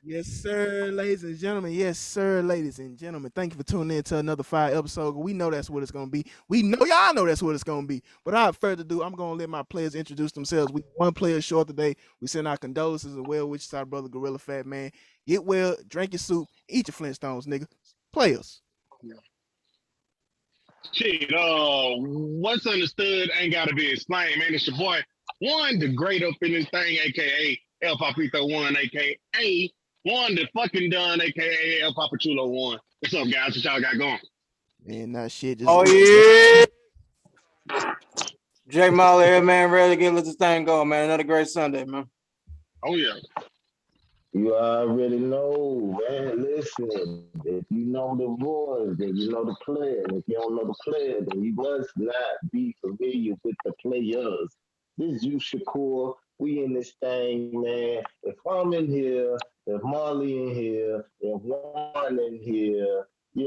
Yes, sir, ladies and gentlemen. Yes, sir, ladies and gentlemen. Thank you for tuning in to another fire episode. We know that's what it's gonna be. We know y'all know that's what it's gonna be. But without further ado, I'm gonna let my players introduce themselves. We one player short today. We send our condolences as well, which is our brother Gorilla Fat Man. Get well, drink your soup, eat your Flintstones, nigga. Players. Shit, what's understood ain't gotta be explained, man. It's your boy, one, the great up in this thing, aka El Papito One, aka one, the fucking done, aka El Papachulo One. What's up, guys? What y'all got going? Man, that shit just Oh yeah, Jay Molly here, man. Ready to get let this thing go, man. Another great Sunday, man. Oh yeah. You already know, man. Listen, if you know the boys, then you know the players. If you don't know the players, then you must not be familiar with the players. This is you, Shakur. We in this thing, man. If I'm in here, if Marley in here, if Juan in here, we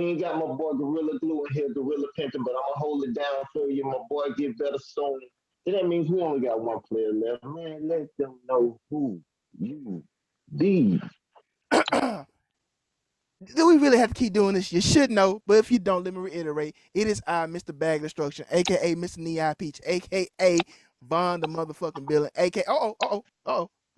ain't got my boy Gorilla Glue in here, Gorilla Pimpin', but I'm gonna hold it down for you. My boy get better soon. Then that means we only got one player left. Man, let them know who you be. Do we really have to keep doing this? You should know, but if you don't, let me reiterate. It is I, Mr. Bag Destruction, aka Mr. Knee Peach, aka Von the motherfucking Villain, aka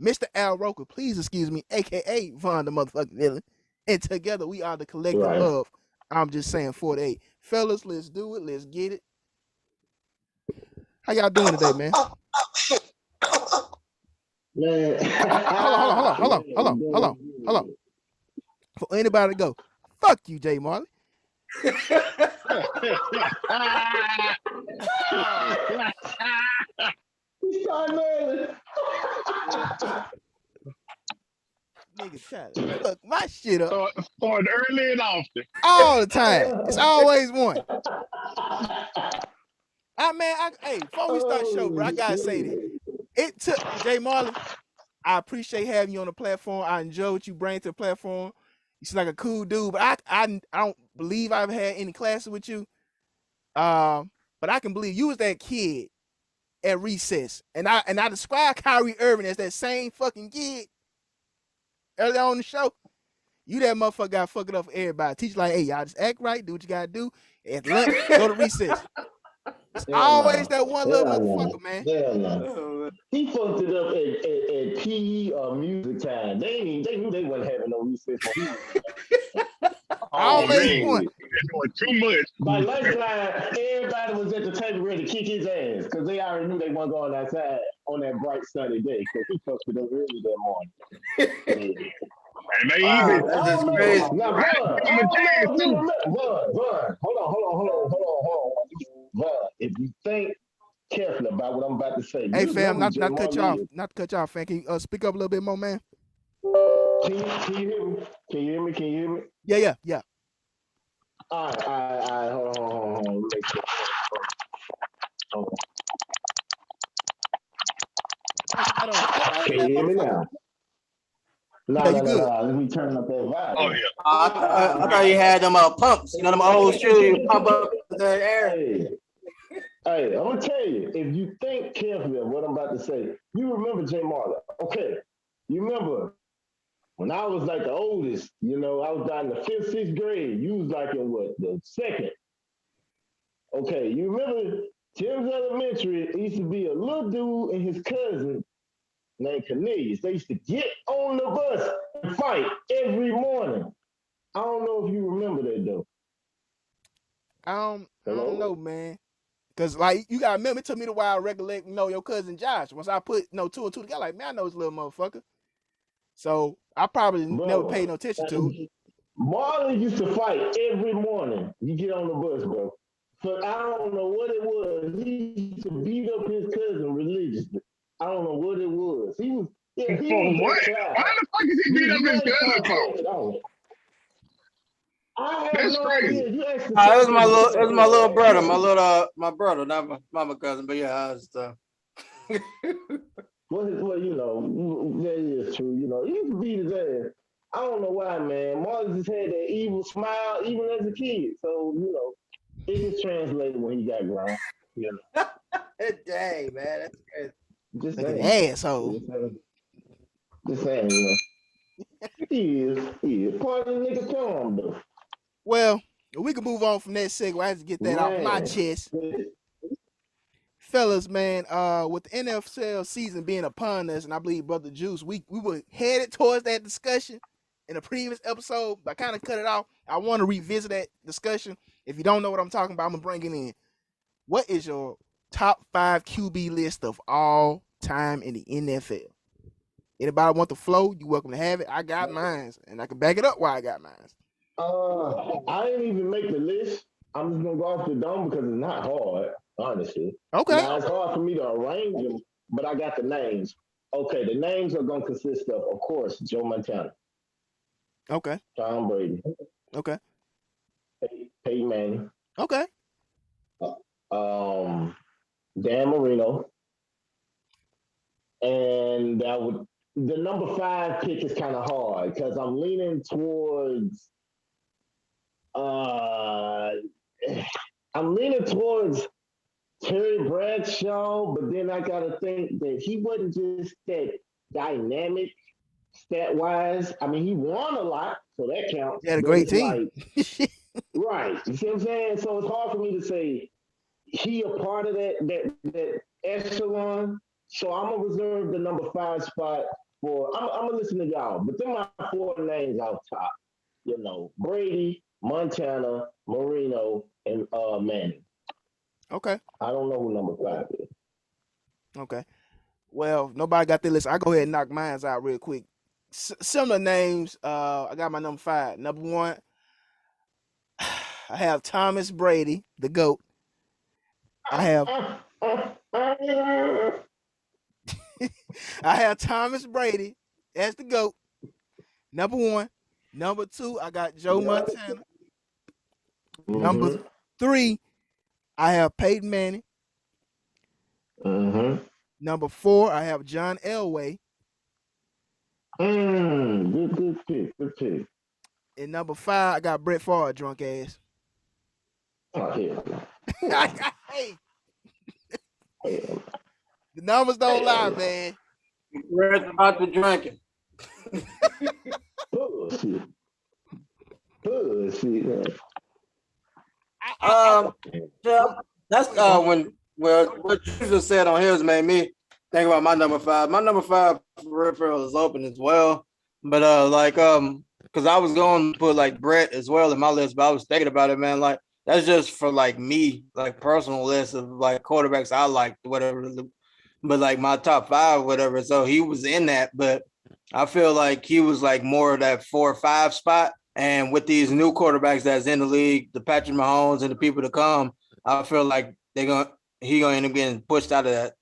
Mr. Al Roker. Please excuse me, aka Von the motherfucking Villain. And together we are the collective Right. of I'm just saying 48. Fellas, let's do it. Let's get it. How y'all doing today, man? Man. Hold on. For anybody to go, fuck you, Jay Marley. Nigga, try to fuck my shit up Start early and often. all the time. It's always one. Hey, before we start the show, bro, I gotta say that it took Jay Marley. I appreciate having you on the platform. I enjoy what you bring to the platform. You seem like a cool dude, but I don't believe I've had any classes with you. But I can believe you was that kid at recess, and I describe Kyrie Irving as that same fucking kid early on in the show. You that motherfucker got fucking up for everybody. Teach like, hey, y'all just act right, do what you gotta do. At lunch, go to recess. It's always that one little motherfucker, man. No. He fucked it up at PE or music time. They knew they wasn't having no recess. Always one. Doing too much. By lunchtime, everybody was at the table ready to kick his ass because they already knew they weren't going outside on that bright sunny day because he fucked it up early that morning. And they even That's just crazy. Now, Bud, I don't know if you remember. Bud, hold on. Bud, if you think carefully about what I'm about to say, Hey you fam, remember not cut you off. is. Not to cut you off, fam. Can you speak up a little bit more, man? Can you hear me? Can you hear me? Yeah. All right. Hold on. Make sure. Hold on. Can you hear me now? No. Let me turn up that vibe. Oh yeah. I thought you had them pumps, them old shoes you pump up the air. Hey, I'm gonna tell you, if you think carefully of what I'm about to say, you remember Jay Marley. Okay. You remember when I was like the oldest, I was down in the fifth, sixth grade. You was like in what, the second. Okay, you remember Tim's Elementary, it used to be a little dude and his cousin named Cornelius. They used to get on the bus and fight every morning. I don't know if you remember that though. I don't know, man. Cause like you gotta remember, it took me a while to recollect, your cousin Josh. Once I put two and two together, like man, I know this little motherfucker. So I probably never paid no attention to it. Marley used to fight every morning. You get on the bus, bro. But I don't know what it was. He used to beat up his cousin religiously. I don't know what it was. He was For what? Why the fuck is he beat up his cousin for? I have That's no crazy. idea. You asked It was my little brother, my brother, not my cousin, but yeah, I was Well, that is true. He used to beat his ass. I don't know why, man. Marley just had that evil smile, even as a kid. So, it just translated when he got grown. Dang, man, that's crazy. Just Like an saying. asshole. Just saying. He is. Part of the nigga charm, though. Well, we can move on from that segue. I have to get that off my Man. chest. Fellas, man, with the NFL season being upon us, and I believe Brother Juice, we were headed towards that discussion in a previous episode, but I kind of cut it off. I want to revisit that discussion. If you don't know what I'm talking about, I'm gonna bring it in. What is your top 5 QB list of all time in the NFL? Anybody want the flow? You welcome to have it. I got mine, and I can back it up why I got mine. I didn't even make the list. I'm just gonna go off the dome because it's not hard, honestly. Okay. Now it's hard for me to arrange them, but I got the names. Okay, the names are gonna consist of course, Joe Montana. Okay. Tom Brady. Okay. Peyton Manning. Okay. Dan Marino. And the number 5 pick is kind of hard because I'm leaning towards Terry Bradshaw, but then I gotta think that he wasn't just that dynamic stat wise. I mean, he won a lot, so that counts. He had a great team. Like, right. You see what I'm saying? So it's hard for me to say he a part of that echelon. So I'm gonna reserve the number 5 spot for. I'm gonna listen to y'all, but then my 4 names out top. You know, Brady, Montana, Marino, and Manning. Okay. I don't know who number 5 is. Okay. Well, nobody got their list. I go ahead and knock mine out real quick. Similar names. I got my number 5. Number 1, I have Thomas Brady, the GOAT. I have Thomas Brady as the GOAT. Number 1. Number 2, I got Joe Montana. Mm-hmm. Number 3, I have Peyton Manning. Mm-hmm. Number 4, I have John Elway. Good pick. And number 5, I got Brett Favre, drunk ass. Oh, hell. Hey. The numbers don't lie, man. Where's about the drinking? Bullshit. That's when what you just said on his made me think about my number 5. My number 5 real is open as well, but because I was going to put like Brett as well in my list, but I was thinking about it, man. Like that's just for like me, like personal list of like quarterbacks I like, whatever. But like my top 5, whatever. So he was in that, but I feel like he was like more of that 4 or 5 spot. And with these new quarterbacks that's in the league, the Patrick Mahomes and the people to come, I feel like he gonna end up getting pushed out of that.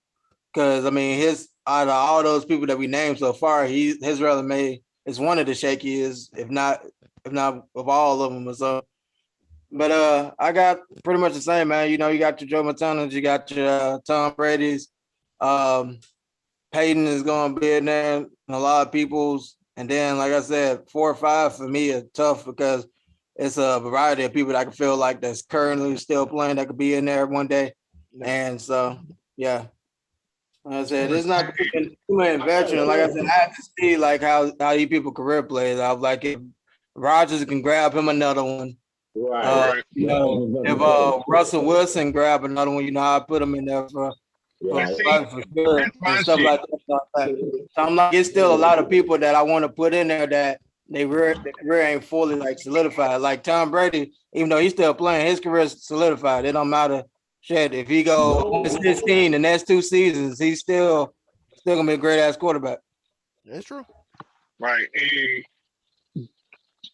Because I mean, out of all those people that we named so far, his resume is one of the shakiest, if not of all of them. So, but I got pretty much the same, man. You know, you got your Joe Montanas, you got your Tom Brady's, Peyton is gonna be in there, and a lot of people's. And then, like I said, 4 or 5 for me are tough because it's a variety of people that I can feel like that's currently still playing that could be in there one day. No. And so, yeah. Like I said, it's not too many veterans. Like I said, I have to see like how these people career plays. I was like, if Rodgers can grab him another one. Right. You know, if Russell Wilson grab another one, you know, I put him in there for sure and stuff like that. So I'm like, it's still a lot of people that I want to put in there that their career ain't fully like solidified. Like Tom Brady, even though he's still playing, his career is solidified. It don't matter. Shit, if he go 16 the next 2 seasons, he's still gonna be a great ass quarterback. That's true. Right. And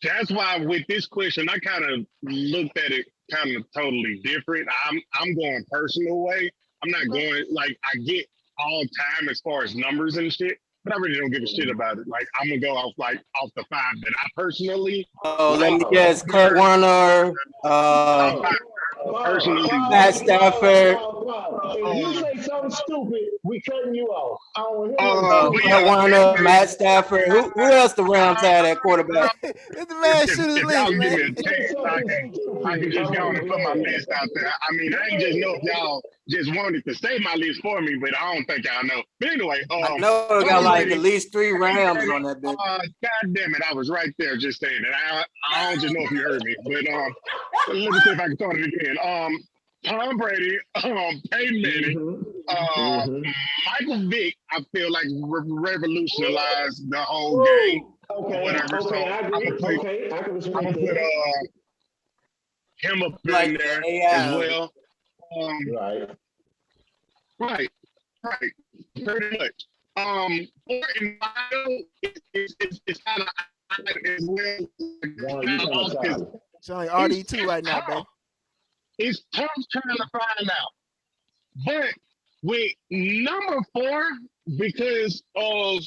that's why with this question, I kind of looked at it kind of totally different. I'm going personal way. I'm not going like I get all time as far as numbers and shit, but I really don't give a shit about it. Like I'm gonna go off the 5 that I personally. Let me guess, Kurt Warner. personally. Matt Stafford. If you say something stupid, we cutting you off. I don't want to hear no But Kurt yeah, Warner, Matt Stafford. Who else the Rams had at quarterback? Let the man shoot his if y'all list, give me man. a Say chance, something I can stupid. just go on and put my Man. list out there. I mean, I ain't just know if y'all just wanted to say my list for me, but I don't think y'all know. But anyway, I know they got Tom like at Brady, least 3 Rams on that bitch. God damn it, I was right there just saying it. I don't just know if you heard me, but let me see if I can start it again. Tom Brady, Peyton Manning, Michael Vick. I feel like revolutionized the whole game or whatever. So I I'm agree. gonna put I can I'm respect gonna put that. him up Like in the there as AI. well. Right. Right, right, pretty much. In Ohio, it's kind of as well. One, you kind of Because choppy. Sound like it's, RD2 it's right now, baby. tough. It's tough trying to find out. But with number 4, because of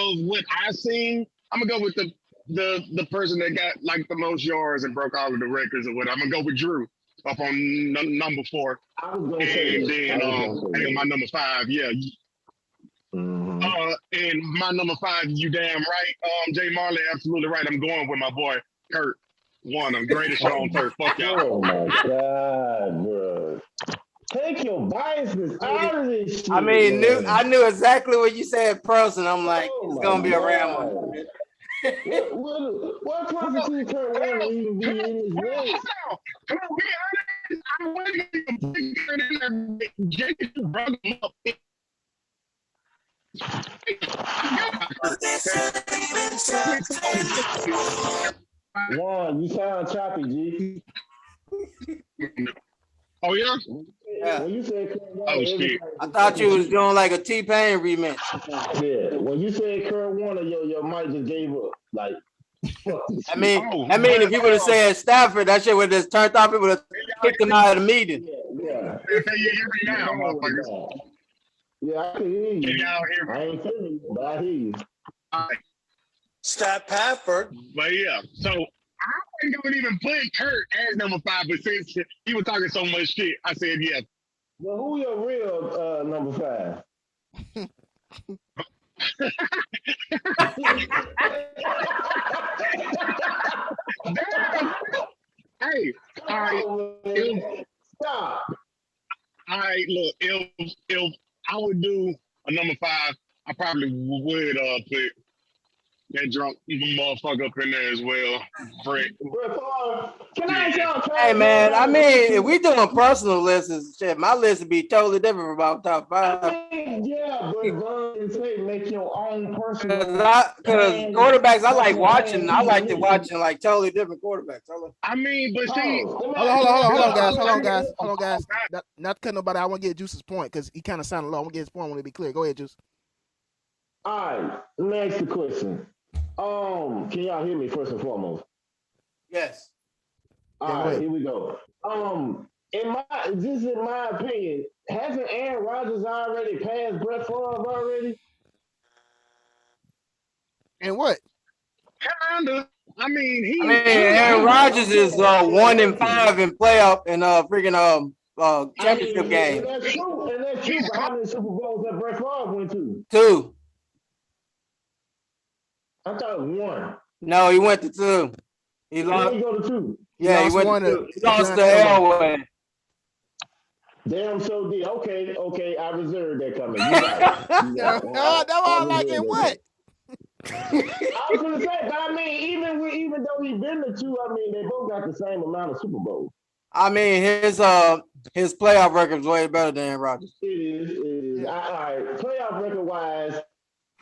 what I seen, I'm gonna go with the person that got like the most yards and broke all of the records or what. I'm gonna go with Drew up on number 4, I was gonna say and that. then and my number 5, yeah. And my number 5, you damn right. Jay Marley, absolutely right. I'm going with my boy Kurt. One of the greatest show on turf. Fuck y'all. Oh my god, bro. Take your biases out of this shit. I mean, man. I knew exactly what you said, person. I'm like, Oh it's my gonna be a Ram god. on that. What constitutes Kurt Warner to even be in this list? Can I be honest? I'm waiting to pick Kurt in there. Jake brought him up. One, you sound choppy, G. Oh yeah? Yeah. When you said Kurt Warner, Oh everything shit. I thought you was doing like a T-Pain remix. yeah. When you said Kurt Warner, your mic just gave up. Like, fuck this I shit. mean, Oh, if you would have said Stafford, that shit would have just turned off. It would have kicked him out of the meeting. Yeah. you hear me now, motherfuckers. Yeah, I can hear Can you. y'all hear me? I ain't feeling you, but I hear you. All right. Stafford. But yeah, so I wasn't gonna even put Kurt as number 5, but since he was talking so much shit, I said yeah. Well, who your real number 5? Damn. Hey, all right. Stop. All right, look, if I would do a number 5, I probably would put that drunk motherfucker up in there as well. Brett. Can I ask y'all? Hey man, I mean, if we doing personal lists, shit, my list would be totally different from about top 5. I mean, yeah, but Vaughn and say make your own personal. Because quarterbacks, I like watching. I like to watching like totally different quarterbacks. I mean, but see, Hold on, guys. Not to cut nobody. I want to get Juice's point because he kind of sounded low. I want to get his point. I want to be clear. Go ahead, Juice. All right, let me ask the question. Can y'all hear me first and foremost? Yes. All right, here we go. In my opinion, hasn't Aaron Rodgers already passed Brett Favre already? And what? kinda. I mean, Aaron Rodgers is 1-5 in playoff and freaking championship game. And that's true. But how many Super Bowls that Brett Favre went to? 2. I thought it was 1. No, he went to 2. He lost. He go to 2. Yeah, he went to 2. He lost the Elway. Damn, so did. Okay, I reserved that coming. You right. That's why I like it. What? I was gonna say, but I mean, even though he been to 2, I mean, they both got the same amount of Super Bowls. I mean, his playoff record is way better than Aaron Rodgers. It is. Yeah. All right, playoff record wise,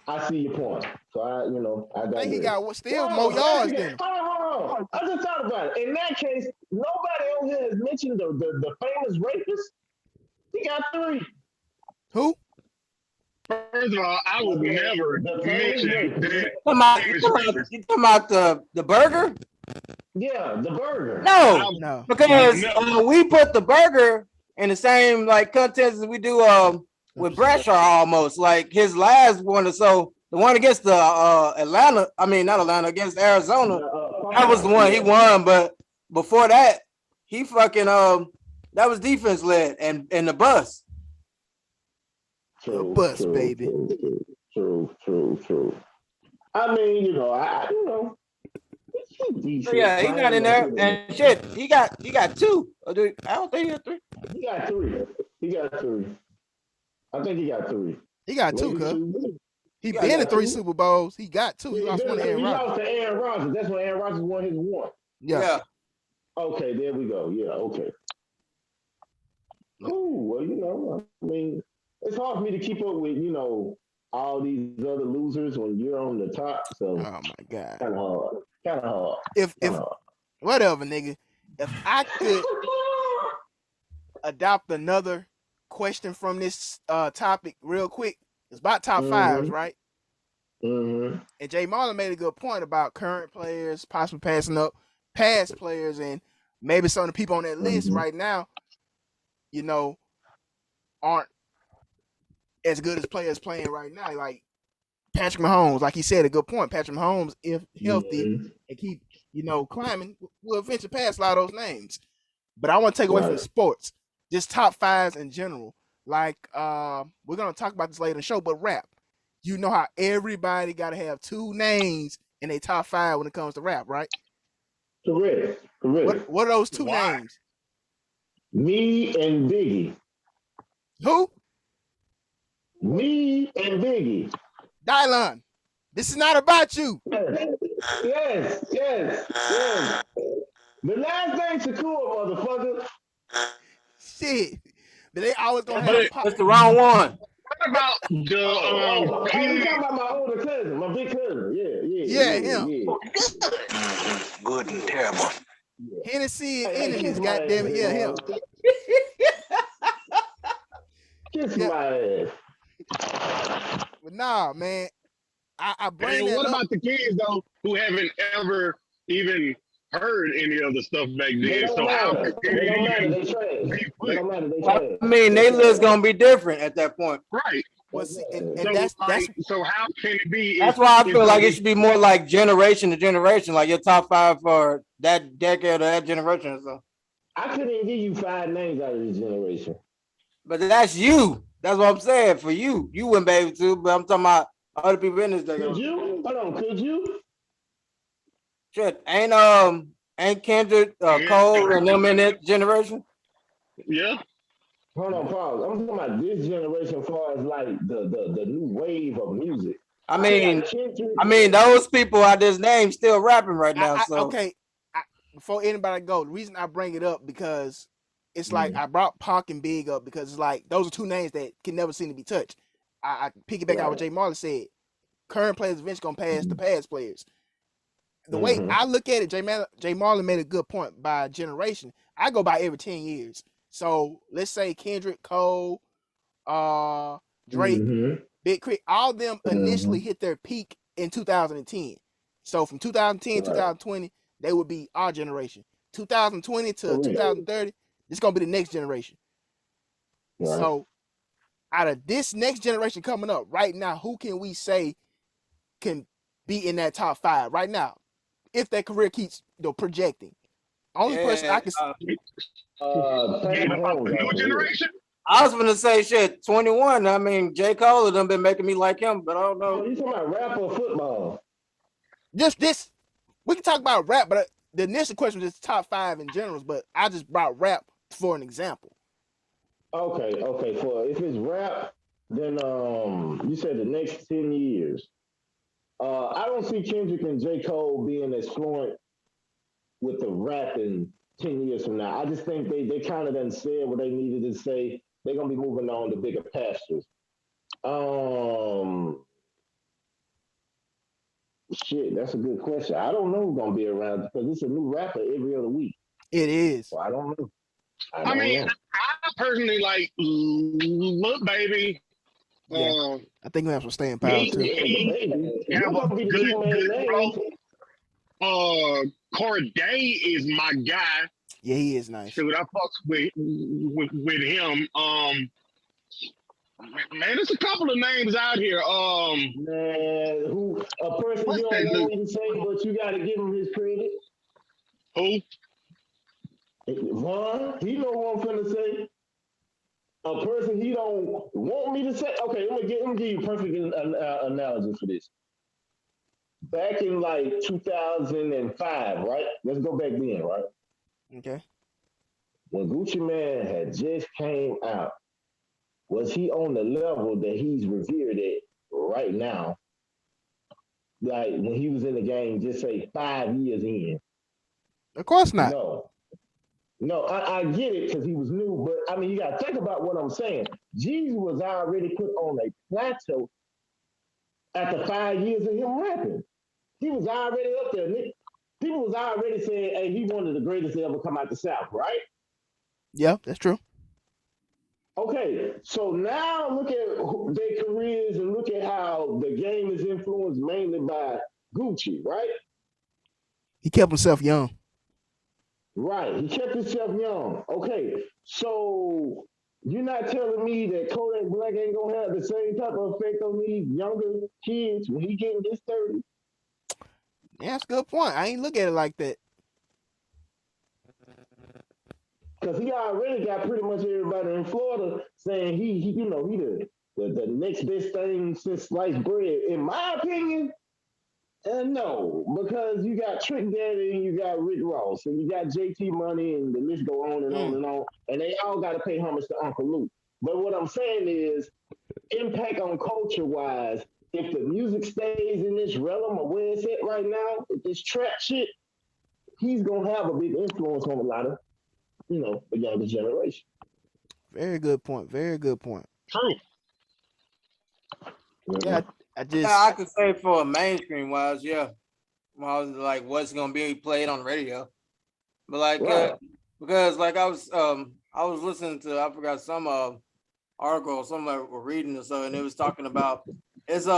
I see your point. So I think he got still more yards than. Hold on. I just thought about it. In that case, nobody on here has mentioned the famous rapist. He got 3. Who? first of all, I would never mention that. You talking about the burger? Yeah, the burger. No, because we put the burger in the same like contest as we do with Bradshaw almost. Like his last one or so, the one against the Atlanta. I mean, not Atlanta, against Arizona. That was the one he won. But before that, he fucking that was defense led and the bus. A True, bus, true, baby. true. I mean, So yeah, he got in there and shit. He got 2. I don't think he had 3. He got 3. He got 3. I think he got 3. He got 2, Maybe cuz. 2. He Yeah, been he in got 3 2. Super Bowls. He got 2. He Yeah, lost one to Aaron he Rodgers. lost to Aaron Rodgers. That's when Aaron Rodgers won his 1. Yeah. Yeah. Okay, there we go. Yeah, okay. Cool. Well, I mean, it's hard for me to keep up with, all these other losers when you're on the top. So Oh my God. kind of hard. Kind of hard. If Kind of hard. whatever, nigga. If I could adopt another question from this topic real quick, it's about top fives, right? Mm-hmm. And Jay Marlin made a good point about current players possibly passing up past players, and maybe some of the people on that list Mm-hmm. right now, aren't as good as players playing right now. Like Patrick Mahomes, like he said, a good point. Patrick Mahomes, if healthy Mm-hmm. and keep, climbing, will eventually pass a lot of those names. But I want to take away from Right. sports, just top fives in general. Like we're gonna talk about this later in the show, but rap. You know how everybody gotta have 2 names in a top 5 when it comes to rap, right? Correct. What are those 2 Why? names? Me and Biggie. Who? Me and Biggie. Dylon. This is not about you. Yes. The last name Shakur, motherfucker. Shit. But they always gonna But have pop. That's the wrong one. what about the You P? talking about my older cousin, my big cousin. Yeah, him. Good and terrible. Hennessy and Hey, enemies, kiss my goddamn ass, it. Yeah, him. Kiss Yeah. my ass. But nah, man. I bring And that what up. about the kids though who haven't ever even heard any of the stuff back They then? don't So how matter. could They don't matter. they They trash. be They put don't matter. They I trash. mean, they list gonna be different at that point. right? Well, see, and So that's so how can it be That's why I if feel the like it should be more like generation to generation, like your top 5 for that decade or that generation or so. I couldn't even give you 5 names out of this generation. But that's you. That's what I'm saying. For you, you wouldn't be able to. But I'm talking about other people in this Could decade. you? Hold on. Could you? Shit, ain't Kendrick, Cole, and them in that generation? yeah? Hold on. Pause. I'm talking about this generation, as far as like the new wave of music. I I mean, got Kendrick. those people out this name still rapping right now. I So okay. Before anybody go, the reason I bring it up because it's like I brought Pac and Big up because it's like those are 2 names that can never seem to be touched. I piggyback out what Jay Marley said. Current players eventually gonna pass the past players. The way I look at it, Jay Marley made a good point by generation. I go by every 10 years. So let's say Kendrick, Cole, Drake, Big Crit, all of them initially hit their peak in 2010. So from 2010 to 2020, they would be our generation. 2020 to 2030, this is gonna be the next generation. Right. So out of this next generation coming up right now, who can we say can be in that top 5 right now if their career keeps projecting? Only person I can Patrick About Mahomes the new out there. generation? I was gonna say shit. 21. I mean, J. Cole done been making me like him, but I don't know. You talking about rap or football? just this. We can talk about rap, but the initial question was just top 5 in general. But I just brought rap for an example. Okay. For if it's rap, then you said the next 10 years. I don't see Kendrick and J. Cole being as fluent with the rap in 10 years from now. I just think they kind of done said what they needed to say. They're gonna be moving on to bigger pastures. Um Shit, that's a good question. I don't know who's gonna be around because it's a new rapper every other week. It is. So I don't know. I mean, I personally like Look Baby. Yeah. I think we have some staying power He, too. he Those have a gonna be the good two main names. flow. Corday is my guy. Yeah, he is nice. Dude, I fucks with him. Man, there's a couple of names out here. Man, who a person What's you that don't dude? want to say, but you gotta give him his credit. Who? Ron, he know what I'm finna say. A person he don't want me to say. Okay, let me give you a perfect analogy for this. Back in like 2005, right? Let's go back then, right? Okay. When Gucci Man had just came out, was he on the level that he's revered at right now? Like when he was in the game, just say 5 years in. Of course not. No, no, I get it because he was new, but I mean, you got to think about what I'm saying. Jesus was already put on a plateau after 5 years of him rapping. He was already up there. People was already saying, "Hey, he one of the greatest to ever come out the South," right? Yeah, that's true. Okay, so now look at their careers and look at how the game is influenced mainly by Gucci, right? He kept himself young. Right. He kept himself young. Okay, so you're not telling me that Kodak Black ain't gonna have the same type of effect on these younger kids when he get in his 30s? Yeah, that's a good point. I ain't look at it like that. Because he already got pretty much everybody in Florida saying he the next best thing since sliced bread. In my opinion, no, because you got Trick Daddy and you got Rick Ross and you got JT Money and the list go on and on Mm. and on, and they all got to pay homage to Uncle Luke. But what I'm saying is, impact on culture wise, if the music stays in this realm of where it's at right now, if this trap shit, he's gonna have a big influence on a lot of the younger generation. Very good point. Very good point. True. Yeah, Mm-hmm. I Yeah, just I could say for mainstream wise, yeah. Well, like what's gonna be played on the radio. But like Right. because like I was listening to I forgot some article or something like we're reading or so and it was talking about it's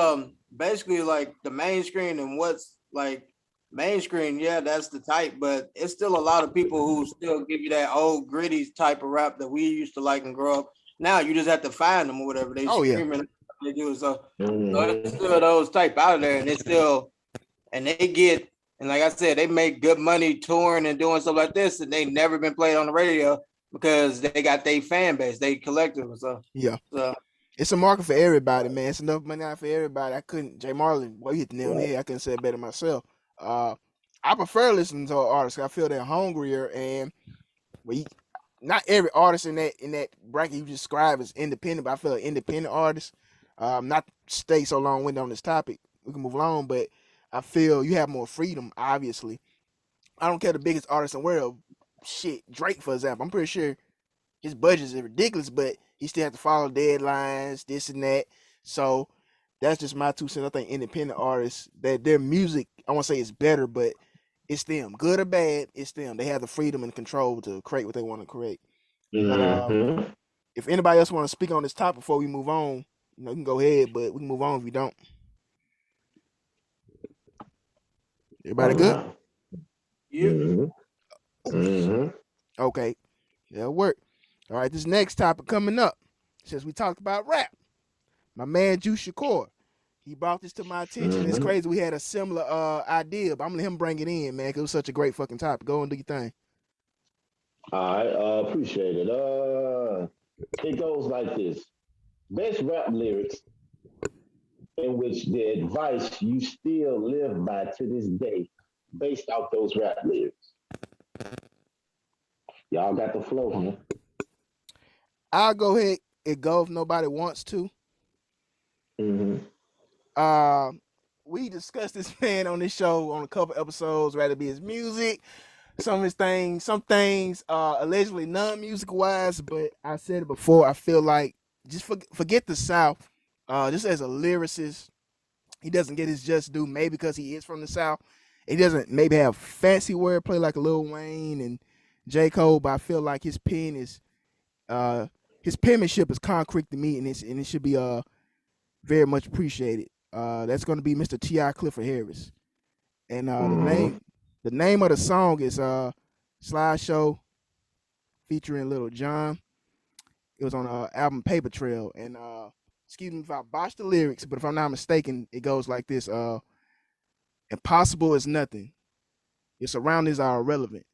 basically like the main screen and what's like main screen, yeah, that's the type, but it's still a lot of people who still give you that old gritty type of rap that we used to like and grow up. Now you just have to find them or whatever they oh yeah. screaming they do so it's Mm-hmm. still those type out of there and it's still and they get and like I said, they make good money touring and doing stuff like this, and they never been played on the radio because they got their fan base, they collective and stuff. Yeah. So It's a market for everybody, man. It's enough money out for everybody. I couldn't Jay Marlin, well, you hit the nail on the Right. head. I couldn't say it better myself. Uh I prefer listening to artists. I feel they're hungrier and well, not every artist in that bracket you describe is independent, but I feel an independent artist. Not stay so long winded on this topic. We can move along, but I feel you have more freedom. Obviously, I don't care the biggest artist in the world. Shit, Drake for example. I'm pretty sure his budgets are ridiculous, but he still has to follow deadlines, this and that. So that's just my 2 cents. I think independent artists that their music, I won't say it's better, but it's them, good or bad. It's them. They have the freedom and control to create what they want to create. But Mm-hmm. if anybody else want to speak on this topic before we move on, you can go ahead. But we can move on if you don't. Everybody Oh good? no. you Mm-hmm. Mm-hmm. Okay, that'll work. All right, this next topic coming up. Since we talked about rap, my man Juice Shakur, he brought this to my attention. It's Mm-hmm. crazy. We had a similar idea, but I'm gonna let him bring it in, man. Cause it was such a great fucking topic. Go and do your thing. All right. Appreciate it. It goes like this: best rap lyrics in which the advice you still live by to this day, based off those rap lyrics. Y'all got the flow, man. I'll go ahead and go if nobody wants to. Mm-hmm. Uh, we discussed this man on this show on a couple episodes, rather be his music, some of his things, some things allegedly non-musical wise, but I said it before, I feel like just forget the South. Just as a lyricist, he doesn't get his just due, maybe because he is from the South. He doesn't maybe have fancy wordplay like Lil Wayne and J. Cole, but I feel like uh his penmanship is concrete to me, and it should be very much appreciated. That's going to be Mr. T.I. Clifford Harris, and Mm-hmm. the name of the song is Slideshow featuring Little John. It was on album Paper Trail, and excuse me if I botched the lyrics, but if I'm not mistaken, it goes like this: Impossible is nothing. Your surroundings are irrelevant.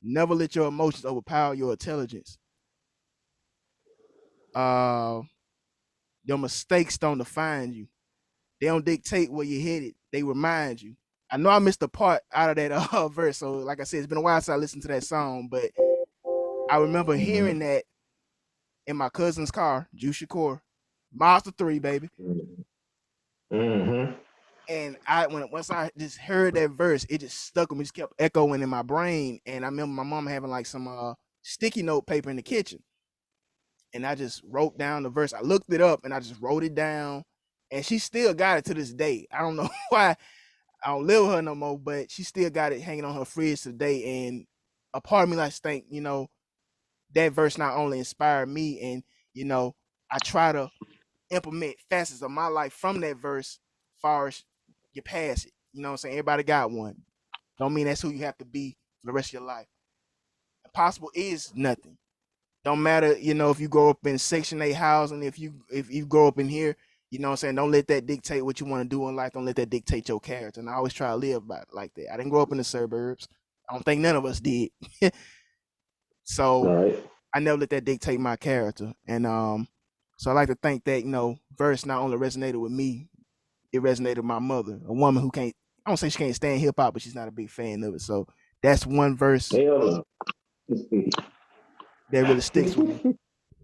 Never let your emotions overpower your intelligence. Uh, your mistakes don't define you. They don't dictate where you're headed. They remind you. I know I missed a part out of that verse. So, like I said, it's been a while since I listened to that song, but I remember hearing Mm-hmm. that in my cousin's car, Juice Shakur, Mazda 3, baby. Mm-hmm. And once I just heard that verse, it just stuck with me, just kept echoing in my brain. And I remember my mom having like some sticky note paper in the kitchen. And I just wrote down the verse. I looked it up and I just wrote it down. And she still got it to this day. I don't know why I don't live with her no more, but she still got it hanging on her fridge today. And a part of me likes to think, that verse not only inspired me, and I try to implement facets of my life from that verse, far as you pass it. You know what I'm saying? Everybody got one. Don't mean that's who you have to be for the rest of your life. Impossible is nothing. Don't matter, if you grow up in Section 8 housing, if you grow up in here, you know what I'm saying? Don't let that dictate what you want to do in life. Don't let that dictate your character. And I always try to live by it like that. I didn't grow up in the suburbs. I don't think none of us did. So Right. I never let that dictate my character. And so I like to think that, verse not only resonated with me, it resonated with my mother, a woman who can't, I don't say she can't stand hip hop, but she's not a big fan of it. So that's one verse Hell that really sticks with me.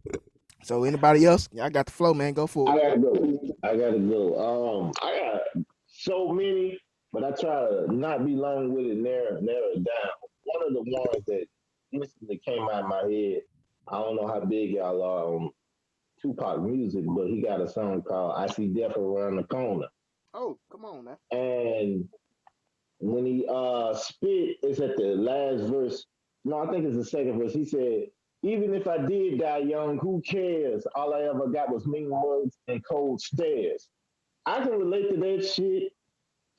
no. So anybody else? Yeah, I got the flow, man. Go for I it. gotta go. I gotta go. I got so many, but I try to not be long with it, narrow it down. One of the ones that instantly came out of my head. I don't know how big y'all are on Tupac music, but he got a song called "I See Death Around the Corner," Oh, come on now. and when he spit, it's at the last verse. No, I think it's the second verse. He said, "Even if I did die young, who cares? All I ever got was mean words and cold stares." I can relate to that shit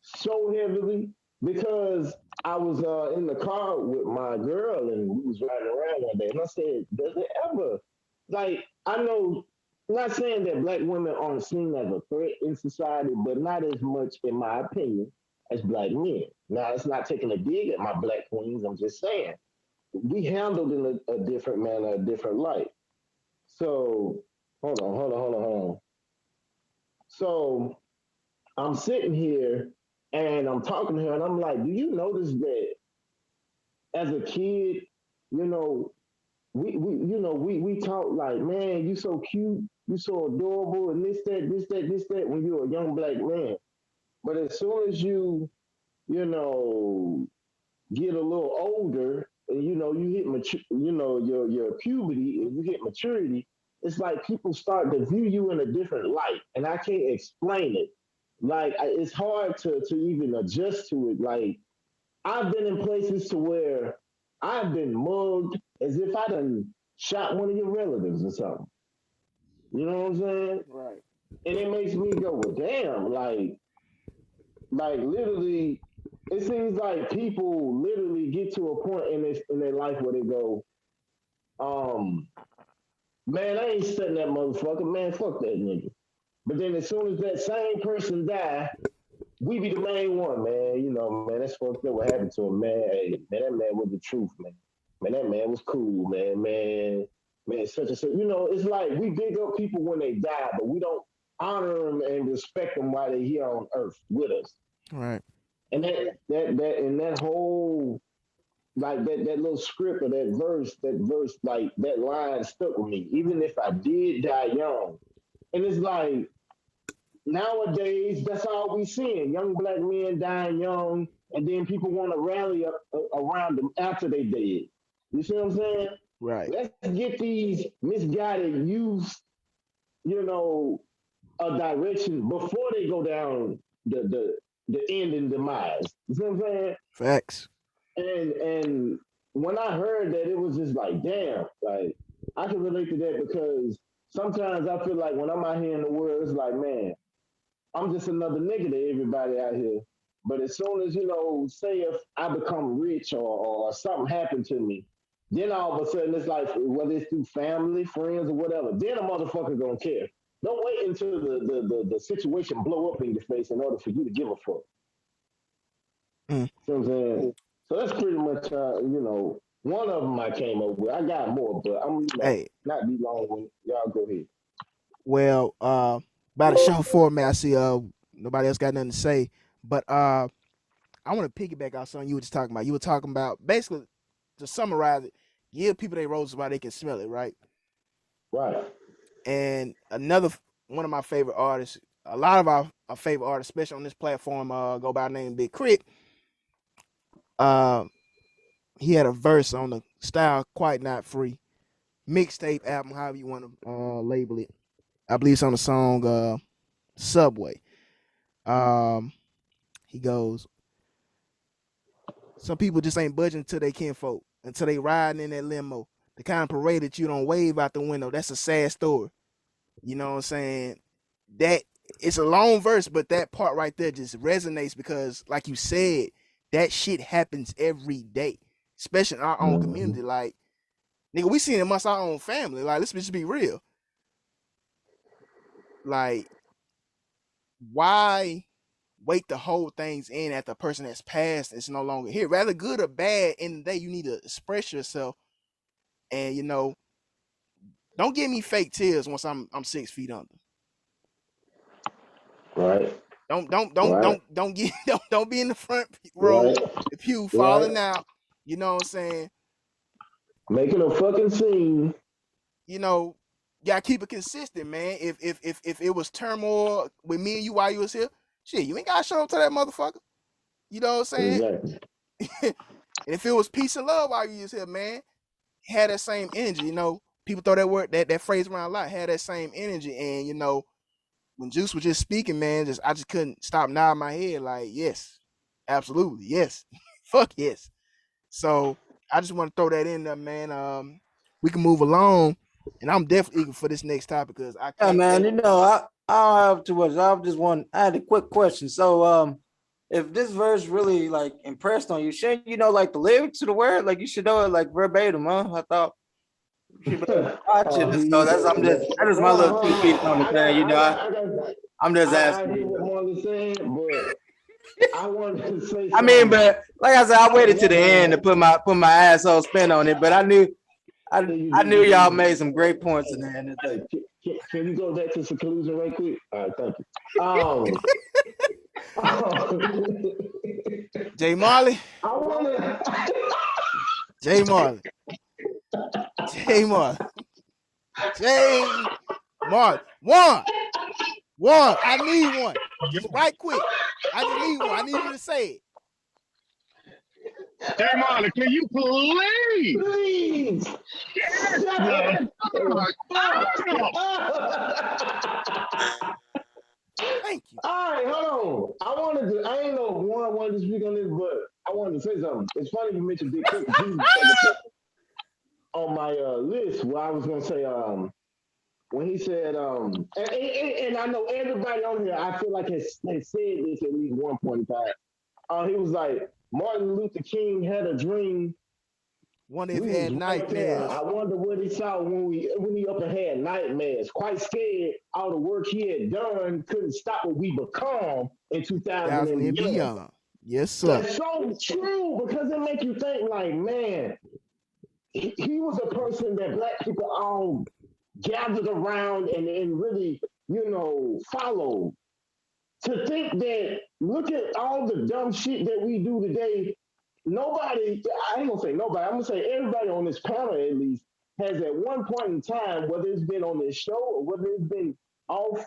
so heavily because I was in the car with my girl and we was riding around one day, and I said, "Does it ever like I know?" Not saying that black women aren't seen as a threat in society, but not as much, in my opinion, as black men. Now, it's not taking a dig at my black queens. I'm just saying we handled in a different manner, a different light. So, hold on. So, I'm sitting here and I'm talking to her, and I'm like, "Do you notice that as a kid, you know, we talk like, man, you so cute, you so adorable, and this that when you're a young black man. But as soon as you know, get a little older, and you hit your puberty, and you hit maturity, it's like people start to view you in a different light, and I can't explain it. Like it's hard to even adjust to it. Like I've been in places to where I've been mugged as if I done shot one of your relatives or something. You know what I'm saying? Right. And it makes me go, well, damn, like literally, it seems like people literally get to a point in their life where they go, um, man, I ain't studying that motherfucker, man, fuck that nigga. But then as soon as that same person die, we be the main one, man. Man, that's fucked up what happened to him, man. Hey, man, that man was the truth, man. Man, that man was cool, man, such and such. It's like we big up people when they die, but we don't honor them and respect them while they're here on earth with us. Right. And that whole like that little script or that verse, like that line stuck with me. Even if I did die young, and it's like nowadays that's all we seeing: young black men dying young, and then people want to rally up around them after they dead. You see what I'm saying? Right. Let's get these misguided youth, you know, a direction before they go down the end and demise. You see what I'm saying? Facts. And when I heard that, it was just like, damn, like I can relate to that because sometimes I feel like when I'm out here in the world, it's like, man, I'm just another nigga to everybody out here. But as soon as, say if I become rich or something happened to me, then all of a sudden it's like, whether it's through family, friends, or whatever, then a motherfucker gonna care. Don't wait until the situation blow up in your face in order for you to give a fuck. Mm. See what I'm saying? So that's pretty much, One of them I came up with. I got more, but I'm Hey, not be long with y'all. Go ahead. well, by the show format, I see nobody else got nothing to say, but I want to piggyback off something you were just talking about. You were talking about basically to summarize it, give people their roses while they can smell it, right? Right. And another one of my favorite artists, a lot of our favorite artists, especially on this platform, go by the name Big Crit. Uh, he had a verse on the Style Quite Not Free mixtape album, however you want to label it. I believe it's on the song Subway. Um, he goes, some people just ain't budging until they kinfolk, until they riding in that limo. The kind of parade that you don't wave out the window. That's a sad story. You know what I'm saying? That it's a long verse, but that part right there just resonates because, like you said, that shit happens every day, especially in our own Mm-hmm. community. Like, nigga, we see it amongst our own family. Like, let's just be real. Like, why wait to hold things in at the person that's passed is no longer here? Rather good or bad, in the day, you need to express yourself. And don't give me fake tears once I'm 6 feet under. Right. Don't get don't be in the front row, Right. the pew Right. falling out. You know what I'm saying? Making a fucking scene. You know, gotta keep it consistent, man. If it was turmoil with me and you while you was here, shit, you ain't gotta show up to that motherfucker. You know what I'm saying? Exactly. And if it was peace and love while you was here, man, had that same energy. People throw that word that phrase around a lot. Had that same energy, and when Juice was just speaking, man, I just couldn't stop nodding my head like, yes, absolutely, yes, fuck yes. So I just want to throw that in there, man. We can move along, and I'm definitely eager for this next topic because I Yeah, can't man. wait. I don't have too much. I had a quick question. So, if this verse really like impressed on you, shouldn't you know like the lyrics to the word? Like you should know it like verbatim, huh? I thought you should be watching Oh, it. here So you that's go I'm with just that. that is my Hold on, little hold 2 feet on on. the thing. I'm just I asking. hear what Marlon's saying, but I wanted to say I mean, something. but like I said, I waited to My the end to bad. put my asshole spin on it. But Yeah, you I knew did. y'all made some great points in Hey, there. In the day. hey, can you go back to seclusion right quick? All right, thank you. Jay Marley, I want to. Jay Marley, Jay Marley, Jay Marley. One. I need one. Just right quick. I just need one. I need you to say it. Jay Marley, can you please? Please Yes, shut the the fuck fuck up. Thank you. All right, hold on. I ain't know if Warren wanted to speak on this, but I wanted to say something. It's funny you mentioned Big Crit because he was the second person on my list where I was going to say, when he said, and I know everybody on here, I feel like has said this at least one point in time. He was like, Martin Luther King had a dream. One if We was had right there. I nightmares. wonder what he saw when he up and had nightmares. Quite scared, all the work he had done couldn't stop what we become in 2000 Thousand and and beyond. beyond. Yes, sir. That's so true because it make you think like, man, he was a person that black people all gathered around and really, followed. To think that look at all the dumb shit that we do today. Nobody, I ain't gonna say nobody, I'm gonna say everybody on this panel at least has at one point in time, whether it's been on this show or whether it's been off,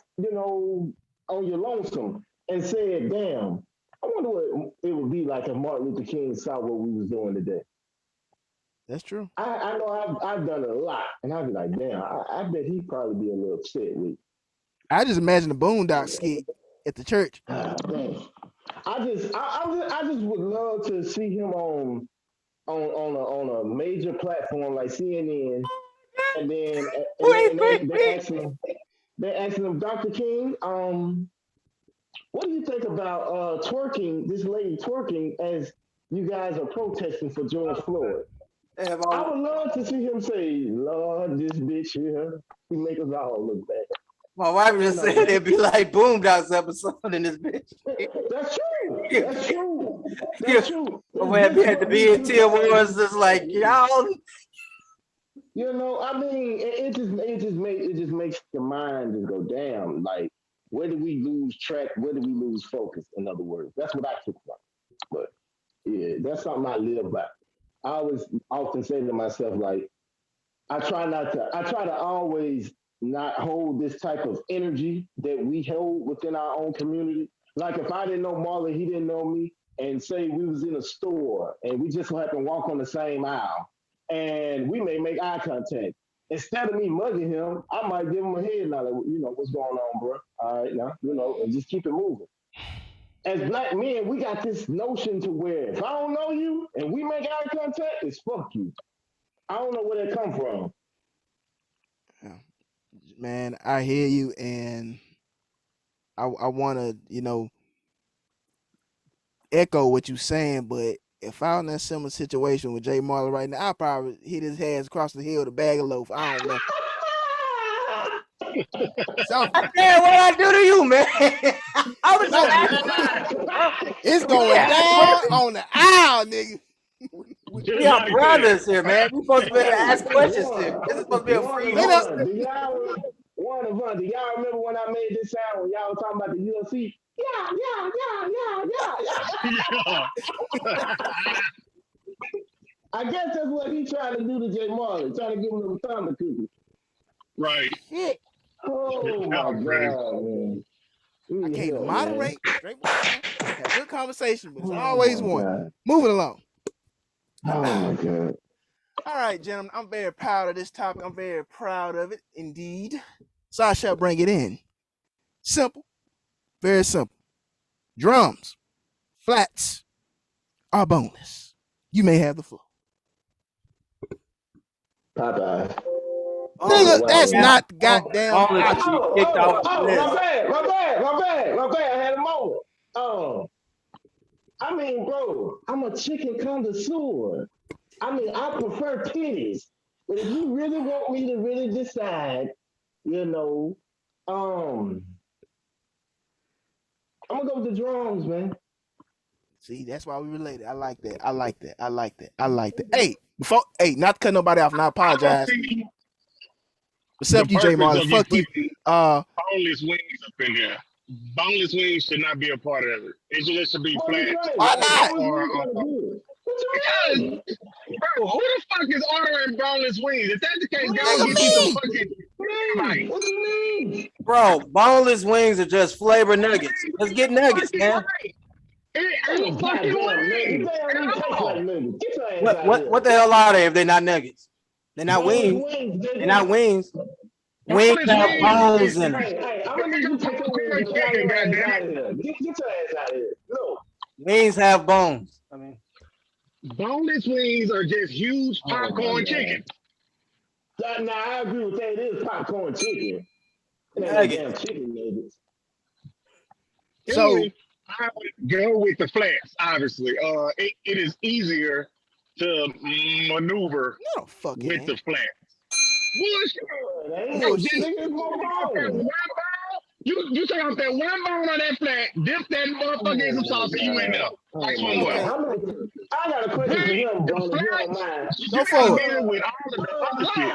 on your lonesome, and said, damn, I wonder what it would be like if Martin Luther King saw what we was doing today. That's true. I know I've done it a lot, and I'd be like, damn, I bet he'd probably be a little upset with. I just imagine the Boondock skit at the church. Damn. I just would love to see him on a major platform like CNN, and then Wait, and wait, wait. they asking him, Dr. King, what do you think about twerking? This lady twerking as you guys are protesting for George Floyd. Damn, I would love to see him say, Lord, this bitch here, he make us all look bad. my wife You just said know, it'd be like Boondocks episode in this bitch. that's true. You, That's true. you, That's true. When we had the BET Awards, it's like y'all. You know, I mean, it just makes the mind just go damn. Like, where do we lose track? Where do we lose focus? In other words, that's what I took from it. But yeah, that's something I live by. I always often say to myself, like, I try to always not hold this type of energy that we hold within our own community. Like if I didn't know Marlon, he didn't know me, and say we was in a store and we just happened to walk on the same aisle and we may make eye contact. Instead of me mugging him, I might give him a head nod, like, you know, what's going on, bro? All right, now, you know, and just keep it moving. As black men, we got this notion to where if I don't know you and we make eye contact, it's fuck you. I don't know where that come from. Man, I hear you, and I want to, echo what you saying, but if I was in a similar situation with Jay Marley right now, I probably hit his hands across the hill with a bag of loaf. I don't know. Something. Damn, what I do to you, man? I was just Something. It's going down on the aisle, nigga. We are brothers here, man. We supposed to be able to ask questions here. This is supposed to be a free room. Do y'all remember when I made this sound when y'all were talking about the UFC? Yeah. I guess that's what he trying to do to Jay Marley, trying to give him a thunder cookie. Right. Shit. Oh my god, man. I can't moderate. Straight have a good conversation, but it's always one. God. Moving along. Oh my god. All right, gentlemen. I'm very proud of this topic. I'm very proud of it, indeed. So I shall bring it in. Simple. Very simple. Drums, flats, are boneless. You may have the floor. Popeye. Nigga, that's not the goddamn. Kicked off my bad. I had a moment. I mean, bro, I'm a chicken connoisseur. I mean, I prefer titties. But if you really want me to really decide, I'm gonna go with the drums, man. See, that's why we related. I like that. Hey, not to cut nobody off, and I apologize. Except you, Jay Marley. Fuck you. Boneless wings up in here. Boneless wings should not be a part of it. It should be flat. Why not? Because, bro, who the fuck is ordering boneless wings? If that's the case, go get you some fucking. What you mean? Bro, boneless wings are just flavor nuggets. Let's get nuggets, man. It ain't fucking wings. What the hell are they if they're not nuggets? They're not wings. They're not wings. Wings have bones in them. Hey, I'm gonna need you to take your ass out of here. Get your ass out of here. No. Wings have bones. I mean, boneless wings are just huge popcorn chicken. Now I agree with that. It is popcorn chicken. It ain't damn chicken nuggets. So I would go with the flats. Obviously, it is easier to maneuver with the flats. You take off that one bone on that flat, dip that motherfucker in some sauce, and you in there. I got a question for him, bro. If you don't mind. Go for it. With all the other shit.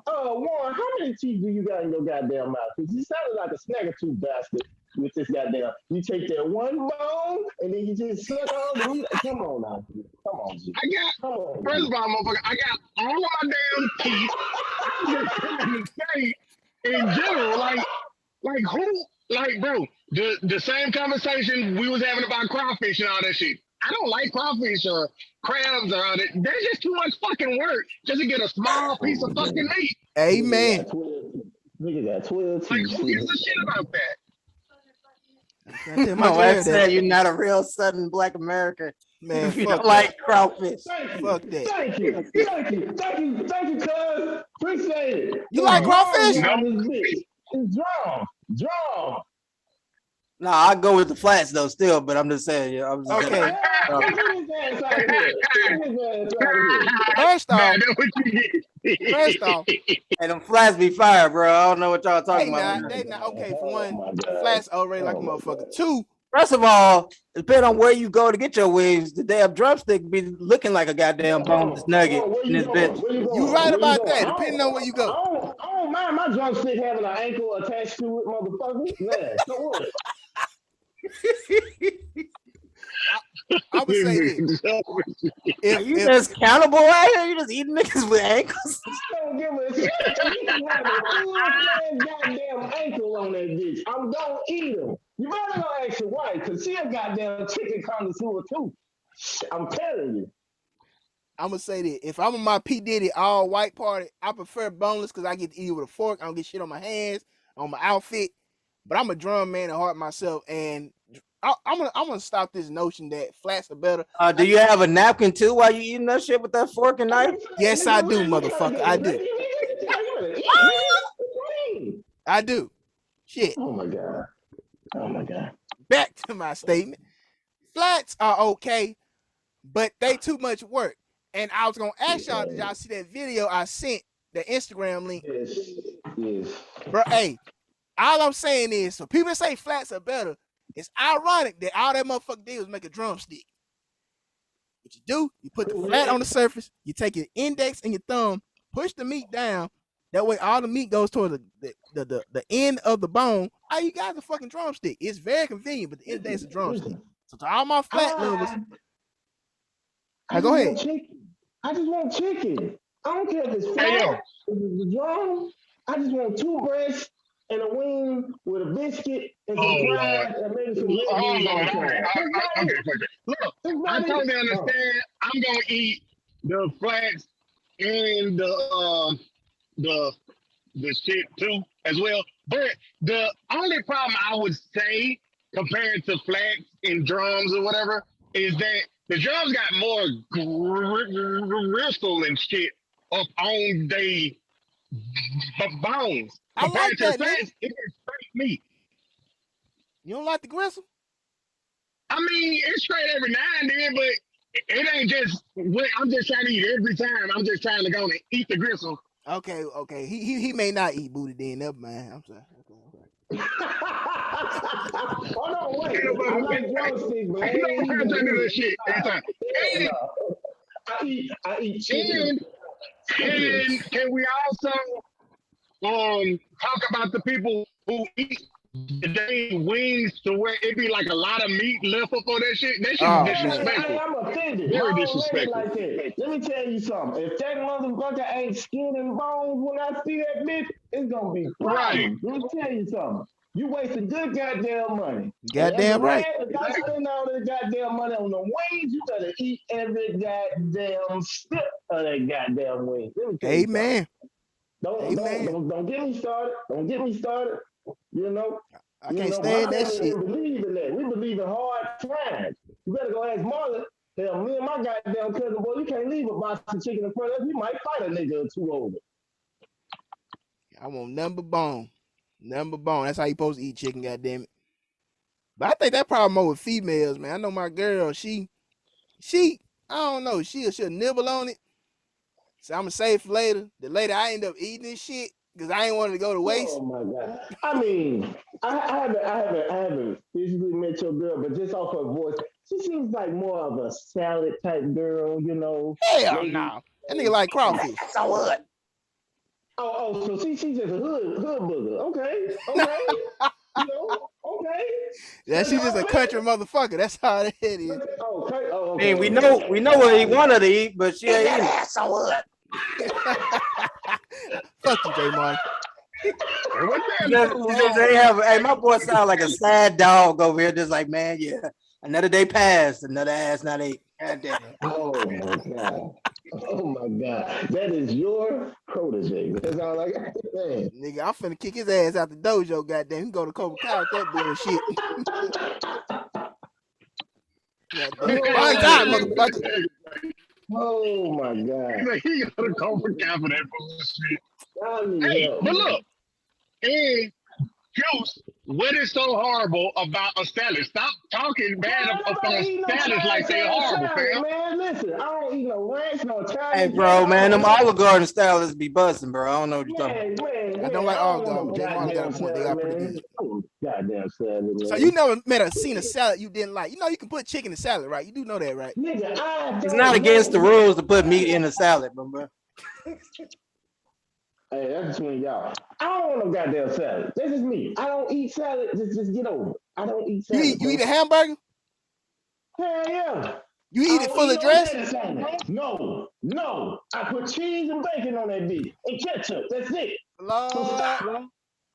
Warren, how many teeth do you got in your goddamn mouth? Because you sounded like a snagger tooth bastard with this goddamn. You take that one bone and then you just suck on the meat. Come on now. Come on, G. First of all, motherfucker, I got all of my damn teeth. I'm just trying to say, in general, like who, like, bro, the same conversation we was having about crawfish and all that shit. I don't like crawfish or crabs or all that. There's just too much fucking work just to get a small piece of fucking meat. Amen. Nigga got 12 teeth. Like, who gives a shit about that? I said you're not a real Southern Black American. Man, if you don't like crawfish. Fuck that. Thank you, cuz. Appreciate it. You like crawfish? It's drum. No, I go with the flats though, still, but I'm just saying, yeah. I'm just okay. First off, and them flats be fire, bro. I don't know what y'all talking about. They not okay. For one, the flats already like a motherfucker. Two, First of all, depending on where you go to get your wings, the damn drumstick be looking like a goddamn boneless nugget Where in you this going? bitch. Where you You going? right Where you about going? that. Depending on where you go. I don't mind my drumstick having an ankle attached to it, motherfucker. Man, so what? I would say this. Are you If just cannibal out here? You just eating niggas with ankles? I don't give a shit. You can have a full-fledged goddamn ankle on that bitch. I'm gonna eat them. You better go ask your wife, because she a goddamn chicken connoisseur too. I'm telling you. I'm gonna say that if I'm on my P Diddy all white party, I prefer boneless because I get to eat with a fork. I don't get shit on my hands, on my outfit. But I'm a drum man at heart myself, and I'm gonna stop this notion that flats are better. Do you have a napkin too while you eating that shit with that fork and knife? Yes, I do, motherfucker. I do. I do. Shit. Oh my god. Oh my god. Back to my statement. Flats are okay, but they too much work. And I was gonna ask y'all, did y'all see that video I sent, the Instagram link? Yes. Yes. Bro, hey, all I'm saying is, so people say flats are better. It's ironic that all that motherfucker did was make a drumstick. What you do, you put the flat on the surface, you take your index and your thumb, push the meat down. That way, all the meat goes toward the end of the bone. All you got is a fucking drumstick. It's very convenient, but the end of the day, it's a drumstick. So to all my flat lovers, I go just ahead. want chicken. I just want chicken. I don't care if it's flat, Hey, yo. if it's the drum. I just want two breasts and a wing with a biscuit and some Oh Lord. fries and maybe some red Oh beans on Lord. the All right. side. That's not Okay. it. Okay. Look, That's I not totally it. understand. I'm gonna eat the flats and the shit too as well. But the only problem I would say compared to flats and drums or whatever is that the drums got more gristle and shit up on they bones I compared like to the that, nigga. flats. It is straight meat. You don't like the gristle? I mean, it's straight every now and then, but it ain't just what I'm just trying to eat every time. I'm just trying to go and eat the gristle. Okay. He may not eat booty then. Never mind. I'm sorry. Okay. Oh no, wait. Ain't I nobody, like drumsticks, but I ain't ain't nobody eating trying to do booty. this shit every time. Hell And, no. I eat chicken. and, and can we also talk about the people who eat the dang wings to where it be like a lot of meat left up on that shit? That shit is Oh man. disrespectful. I'm offended. My Very old lady disrespectful. like that. Let me tell you something. If that motherfucker ain't skin and bones when I see that bitch, it's gonna be Right. problems. Let me tell you something. You wasting good goddamn money. And as a Goddamn right. man, if I spend all this goddamn money on the wings, you better eat every goddamn step of that goddamn wing. Let me tell you something. Amen. Don't don't Amen. don't don't get me started. Don't get me started. You know, I can't stand my that family shit. didn't believe in that. We believe in hard times. You better go ask Marlon. Hell, me and my goddamn cousin, boy, you can't leave a box of chicken in front of us. We might fight a nigga or two over. I want number bone. Number bone. That's how you supposed to eat chicken, goddamn it. But I think that problem more with females, man. I know my girl, she I don't know, she'll nibble on it. So I'm gonna save for later. The later I end up eating this shit because I ain't wanted to go to Oh waste. my god! I mean, I haven't physically met your girl, but just off her voice, she seems like more of a salad type girl. Hell Maybe. no. That nigga like crawfish. So what? So she's just a hood booger. Okay. Okay. Yeah, she just a country motherfucker. That's how that is. Okay. Oh, I mean, okay. we know what he wanted to eat, but she ain't eating. So what? Fuck you, J Marley. What's She that? just ain't have. Hey, my boy sound like a sad dog over here, just like, man, yeah. Another day passed, another ass not ate. God damn. Oh my god. Oh my god. That is your protege. That's all I got to say. Nigga, I'm finna kick his ass out the dojo, goddamn. He can go to Cobra Kai with that bullshit. Goddamn. Bonsai, motherfucker. Oh my god. He got to come for that bullshit. I need Hey, help, but man. look, and Juice, what is so horrible about a salad? Stop talking bad Man, up on nobody eat no salads like trash they're ass horrible, salad, fam. man. Listen, I don't eat no ranch, no Hey, Italian dressing. bro, I man, them don't eat Olive Garden salads be busting, bro. I don't know what you're talking Man, about. man, I don't man, like I Olive don't want Garden, no but J Marley got a goddamn point. They salad, are pretty man. good. Oh, goddamn salad, So you man. never seen a salad you didn't like. You know you can put chicken in salad, right? You do know that, right? Nigga, I It's not don't against the know. rules to put meat in a salad, bro. Hey, that's between y'all. I don't want no goddamn salad. This is me. I don't eat salad. Just get over it. I don't eat salad, You eat bro. a hamburger? Hell yeah. You I eat it don't full eat of no dress? lettuce on it. No, no. I put cheese and bacon on that bitch and ketchup. That's it. So Lord, stop. I'm gonna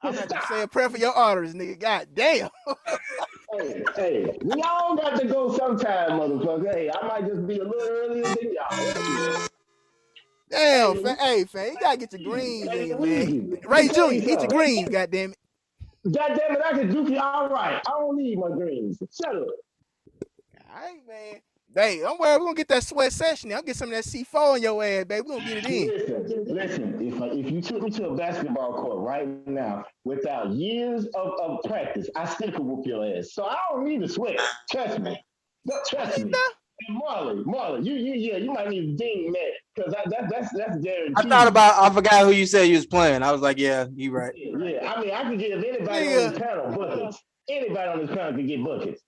Just have to stop. say a prayer for your arteries, nigga. God damn. Hey, we all got to go sometime, motherfucker. Hey, I might just be a little earlier than y'all. Damn, Hey, hey, fam, you gotta get your greens hey, in, man. Luigi, let Ray me tell Jr., you eat your something. greens, goddamn it. God damn it, I can duke you all right. I don't need my greens. Shut up. All right, man. Hey, don't worry, we're gonna get that sweat session. I'll get some of that C4 in your ass, baby. We're gonna get it in. Listen. If you took me to a basketball court right now without years of practice, I still could whoop your ass. So I don't need to sweat. Trust me. All Trust right, me. And Marley, you might need to ding that because that's guaranteed. I forgot who you said you was playing. I was like, yeah, you right. Yeah. I mean, I can give anybody on nigga. this panel buckets. Anybody on this panel can get buckets.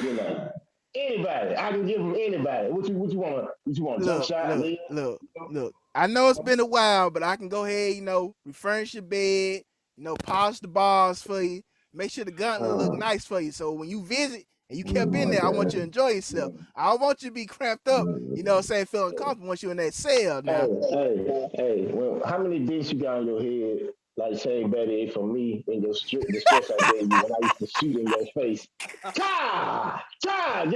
You know, anybody. I can give them anybody. What you want? What you want? Jump Look, shot, look, Leah? look, look. I know it's been a while, but I can go ahead, refurnish your bed, polish the bars for you, make sure the gauntlet look Uh, nice for you. So when you visit and you kept oh in my there, I want you to God. enjoy yourself. I don't want you to be cramped up, feeling comfortable once you're in that cell now. Hey. Well, how many dents you got on your head? Like Shane Betty from me and the stress I gave you when I used to shoot in your face. Get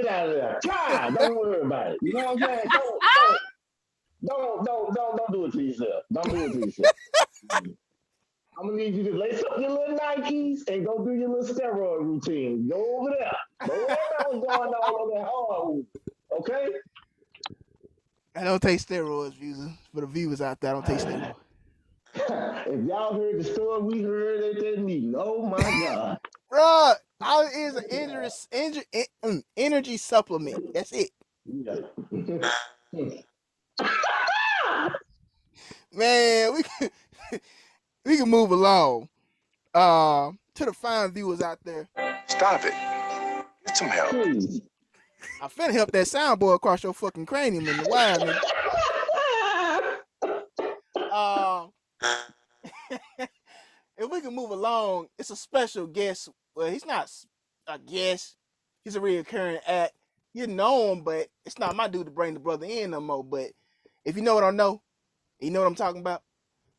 out of there. Don't worry about it. You know what I'm saying? Don't do it to yourself. Don't do it to yourself. I'm gonna need you to lace up your little Nikes and go do your little steroid routine. Go over there. Don't worry about what's going on over that hardwood. Okay? I don't take steroids, viewers. For the viewers out there, I don't take steroids. If y'all heard the story we heard at that meeting, oh my God. Bruh, all it is an energy supplement. That's it. Yeah. Man, we can move along. To the fine viewers out there. Stop it. Get some help. Please. I finna help that soundboard across your fucking cranium in the wild, nigga. Uh, if we can move along, it's a special guest. Well, he's not a guest. He's a reoccurring act. You know him, but it's not my duty to bring the brother in no more. But if you know what I know, you know what I'm talking about.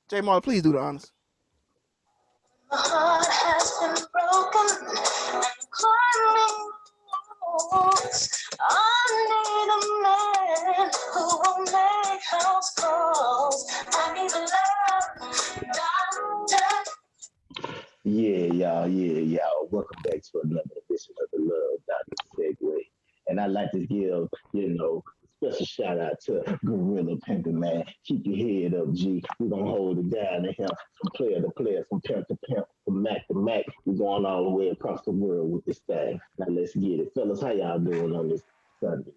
J Marley, please do the honors. My heart has been broken and climbing walls. I need a man who will make house calls. I need a love doctor. Yeah, y'all. Welcome back to another edition of the Love Doctor Segway. And I'd like to give, special shout out to Gorilla Pimpin', man. Keep your head up, G. We're gonna hold it down to him from player to player, from pimp to pimp, from Mac to Mac. We're going all the way across the world with this thing. Now let's get it. Fellas, how y'all doing on this Sunday?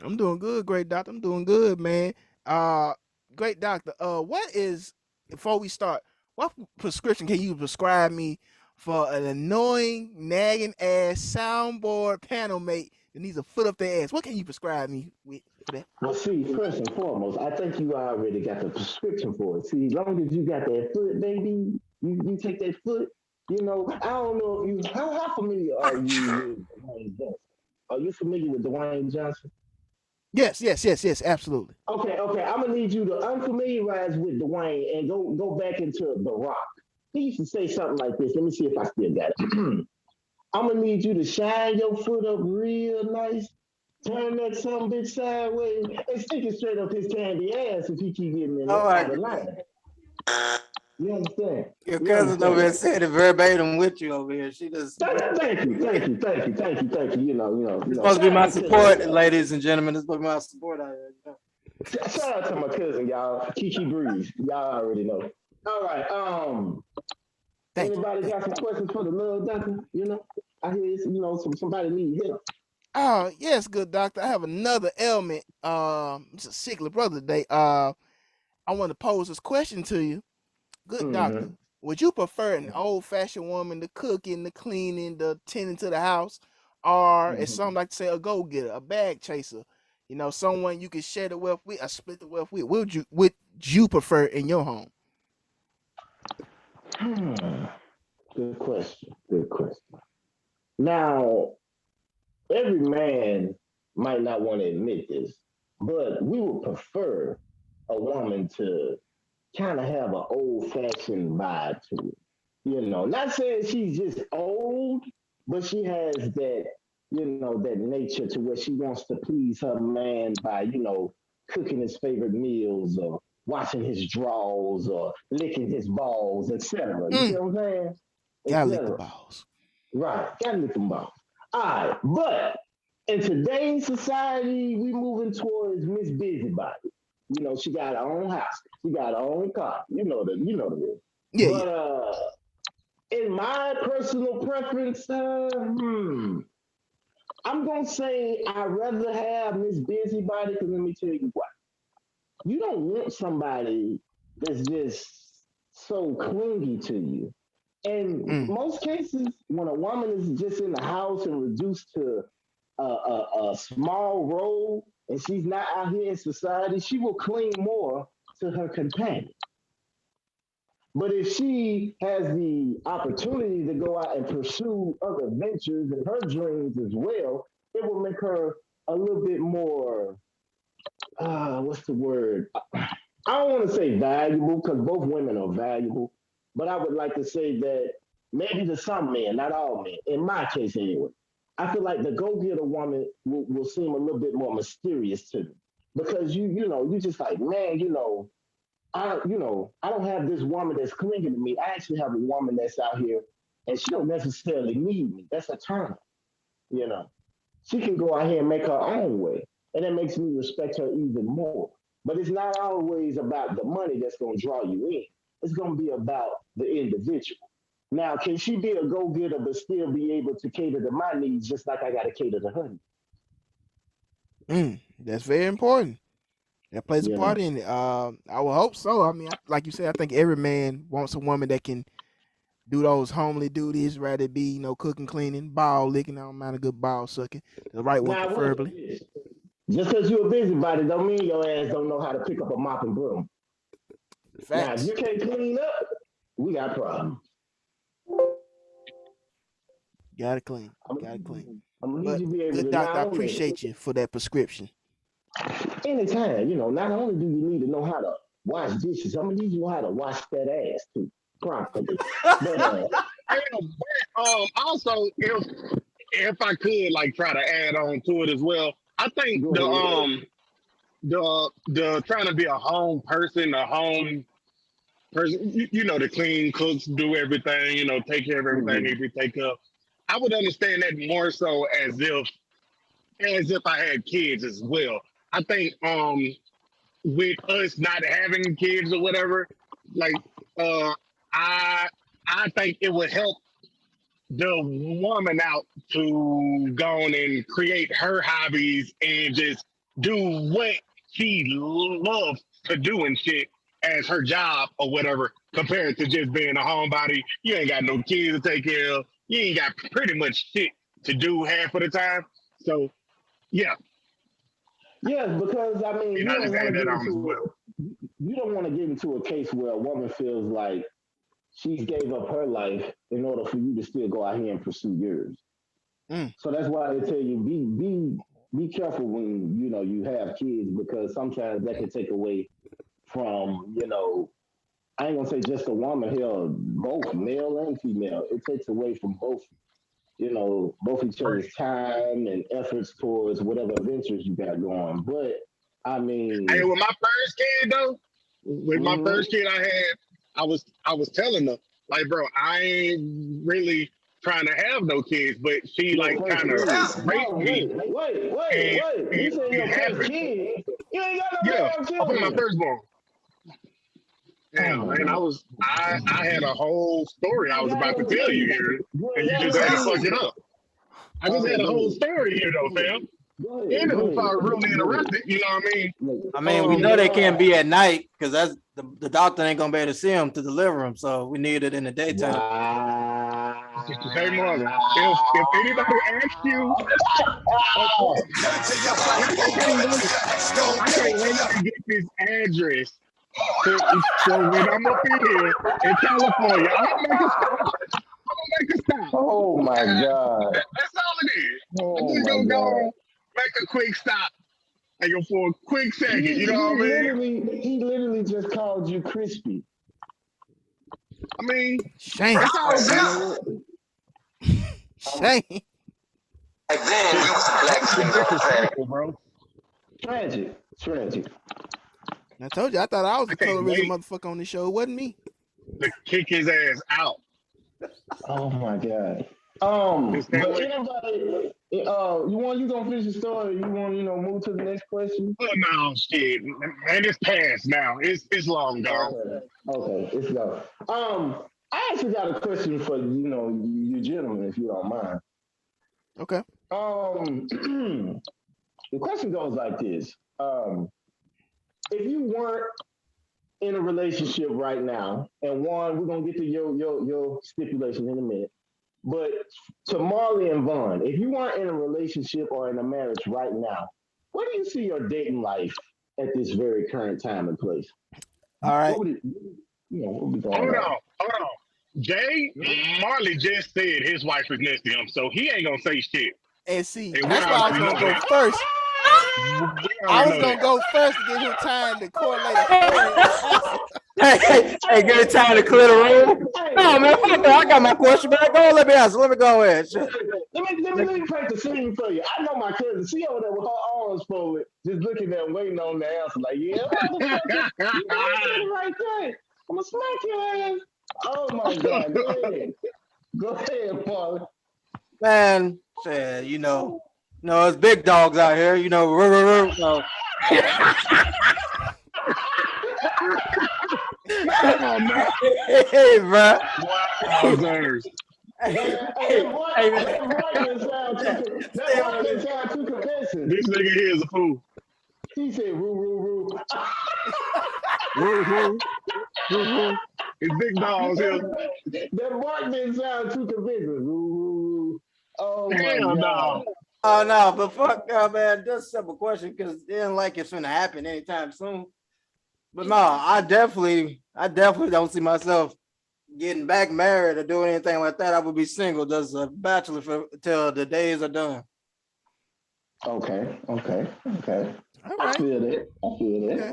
I'm doing good, great doctor. I'm doing good, man. Uh, Great doctor. What is before we start? What prescription can you prescribe me for an annoying, nagging ass soundboard panel mate that needs a foot up their ass? What can you prescribe me with for that? Well, see, first and foremost, I think you already got the prescription for it. See, as long as you got that foot, baby, you take that foot. I don't know if how familiar are you with Dwayne Johnson? Are you familiar with Dwayne Johnson? Yes, absolutely. Okay. I'm gonna need you to unfamiliarize with Dwayne and go back into The Rock. He used to say something like this. Let me see if I still got it. I'm gonna need you to shine your foot up real nice, turn that some bitch sideways, and stick it straight up his candy ass if he keep getting in Oh my out of God. line. You understand? Your You cousin over understand? here said it verbatim with you over here. She just Thank you. It's supposed to be Shout my out to cousin. support, ladies and gentlemen. It's supposed to be my support out here. Shout out to my cousin, y'all. Kiki Breeze. Y'all already know. All right. Thank you. Anybody Thank got some questions for the love doctor? You know, I hear somebody need help. you. Yes, good doctor. I have another ailment. It's a sickly brother today. I want to pose this question to you. Good doctor. Mm-hmm. Would you prefer an old fashioned woman to cooking, the cleaning, the tending to the house, or as some like to say, a go getter, a bag chaser? You know, someone you can share the wealth with, or split the wealth with. Would you prefer in your home? Mm-hmm. Good question. Good question. Now, every man might not want to admit this, but we would prefer a woman to kind of have an old fashioned vibe to it. Not saying she's just old, but she has that, that nature to where she wants to please her man by, cooking his favorite meals or washing his drawers or licking his balls, etc. You see Mm, what I'm saying? gotta lick the Etc. balls. Right, gotta lick them balls. All right, but in today's society, we moving towards Miss Busybody. She got her own house, she got her own car. You know the real. Yeah, yeah. But in my personal preference, I'm gonna say I'd rather have Miss Busybody because let me tell you why. You don't want somebody that's just so clingy to you. In Mm, most cases, when a woman is just in the house and reduced to a small role and she's not out here in society, she will cling more to her companion. But if she has the opportunity to go out and pursue other ventures and her dreams as well, it will make her a little bit more, what's the word? I don't want to say valuable because both women are valuable, but I would like to say that maybe to some men, not all men, in my case anyway, I feel like the go getter woman will seem a little bit more mysterious to me because you just like, man, I don't have this woman that's clinging to me. I actually have a woman that's out here and she don't necessarily need me. That's a turn, you know. She can go out here and make her own way. And that makes me respect her even more. But it's not always about the money that's going to draw you in. It's going to be about the individual. Now, can she be a go getter but still be able to cater to my needs just like I got to cater to her? that's very important. That plays a You part know, in it. I will hope so. I mean, like you said, I think every man wants a woman that can do those homely duties, rather it be, cooking, cleaning, ball licking. I don't mind a good ball sucking. The right one, now, wait, preferably. just because you're a busybody don't mean your ass don't know how to pick up a mop and broom. Now, if Facts. you can't clean up, we got problems. Gotta clean. I'm, Gotta clean. I'm gonna need But you to be able good to doctor, not I only appreciate you for that prescription. anytime, not only do you need to know how to wash dishes, I'm gonna need you to know how to wash that ass too, properly. But Also, if I could like try to add on to it as well, I think go ahead. the trying to be a home person, a home person, to clean, cooks, do everything, take care of everything Mm-hmm. if you take up. I would understand that more so as if I had kids as well. I think with us not having kids or whatever, like uh I I think it would help the woman out to go on and create her hobbies and just do what she loves to do and shit as her job or whatever, compared to just being a homebody. You ain't got no kids to take care of. You ain't got pretty much shit to do half of the time. So yeah, Yes, because I mean, and I just add that on as well. you don't want to get into a case where a woman feels like she's gave up her life in order for you to still go out here and pursue yours. Mm, So that's why they tell you be careful when you have kids because sometimes that can take away from I ain't gonna say just a woman here, both male and female. It takes away from both each other's time and efforts towards whatever ventures you got going. But I Hey, mean, with my first kid though, with my mm-hmm. first kid I had, I was telling her, like, bro, I ain't really trying to have no kids, but she Your like first kind of kid. raped No, me and wait. You it, say it your first happened. kid? You ain't got no Yeah, damn I'm talking about my children. firstborn. Damn, man, I had a whole story I was about to tell you here, and you just had to fuck it Go up. I just had a whole story here though, fam. And it was probably really interesting, you know what I mean? I mean, we know they can't be at night because that's the doctor ain't gonna be able to see them to deliver them. So we need it in the daytime. Hey, Marlon, if anybody asks you, I can't wait to get this address. So when I'm up in here in California, I'm gonna make a stop. Oh my God. That's all it is. I'm Oh just my gonna God. go make a quick stop. I go for a quick second. He You know what I mean? literally just called you crispy. I mean, Shame. it's all good. Shame. Back then, you was black It's disrespectful, bro. Tragic. I told you, I thought I was the I can't colorism wait motherfucker on the show. It wasn't me. to kick his ass out. Oh my God. Just can't But wait. anybody, you gonna finish the story? You want, move to the next question? Oh no, shit, man, it's past now. It's long gone. Okay, it's go. I actually got a question for you gentlemen, if you don't mind. Okay. The question goes like this: if you weren't in a relationship right now, and we're gonna get to your stipulation in a minute, but to Marley and Vaughn, if you weren't in a relationship or in a marriage right now, where do you see your dating life at this very current time and place? All right. What would it, what would be going Hold on? on. Jay Marley just said his wife is next to him, so he ain't gonna say shit. And see, And that's why I was gonna go first. I was gonna go first to give him time to correlate a story. Hey, give it time to clear the room. No, man, fuck that. I got my question, man. Go on, let me answer. Let me go ahead. Let me paint the scene for you. I know my cousin. She over there with her arms folded, just looking there, waiting on the answer. Like, yeah, motherfucker, you gonna say the right thing. I'm gonna smack your ass. Oh my God, go ahead, Paul. Man, shit, it's big dogs out here, no. Oh man. Hey, bro. Wowzers. That boy didn't sound too convincing. This nigga here is a fool. He said, "Roo." Woo. It's big dogs here. That Mark didn't sound too convincing. Roo. Oh my Hell God. no. Oh no, but fuck, man, just a simple question because it ain't like it's gonna happen anytime soon. But no, I definitely don't see myself getting back married or doing anything like that. I would be single, just a bachelor till the days are done. Okay. All right. I feel that. Okay.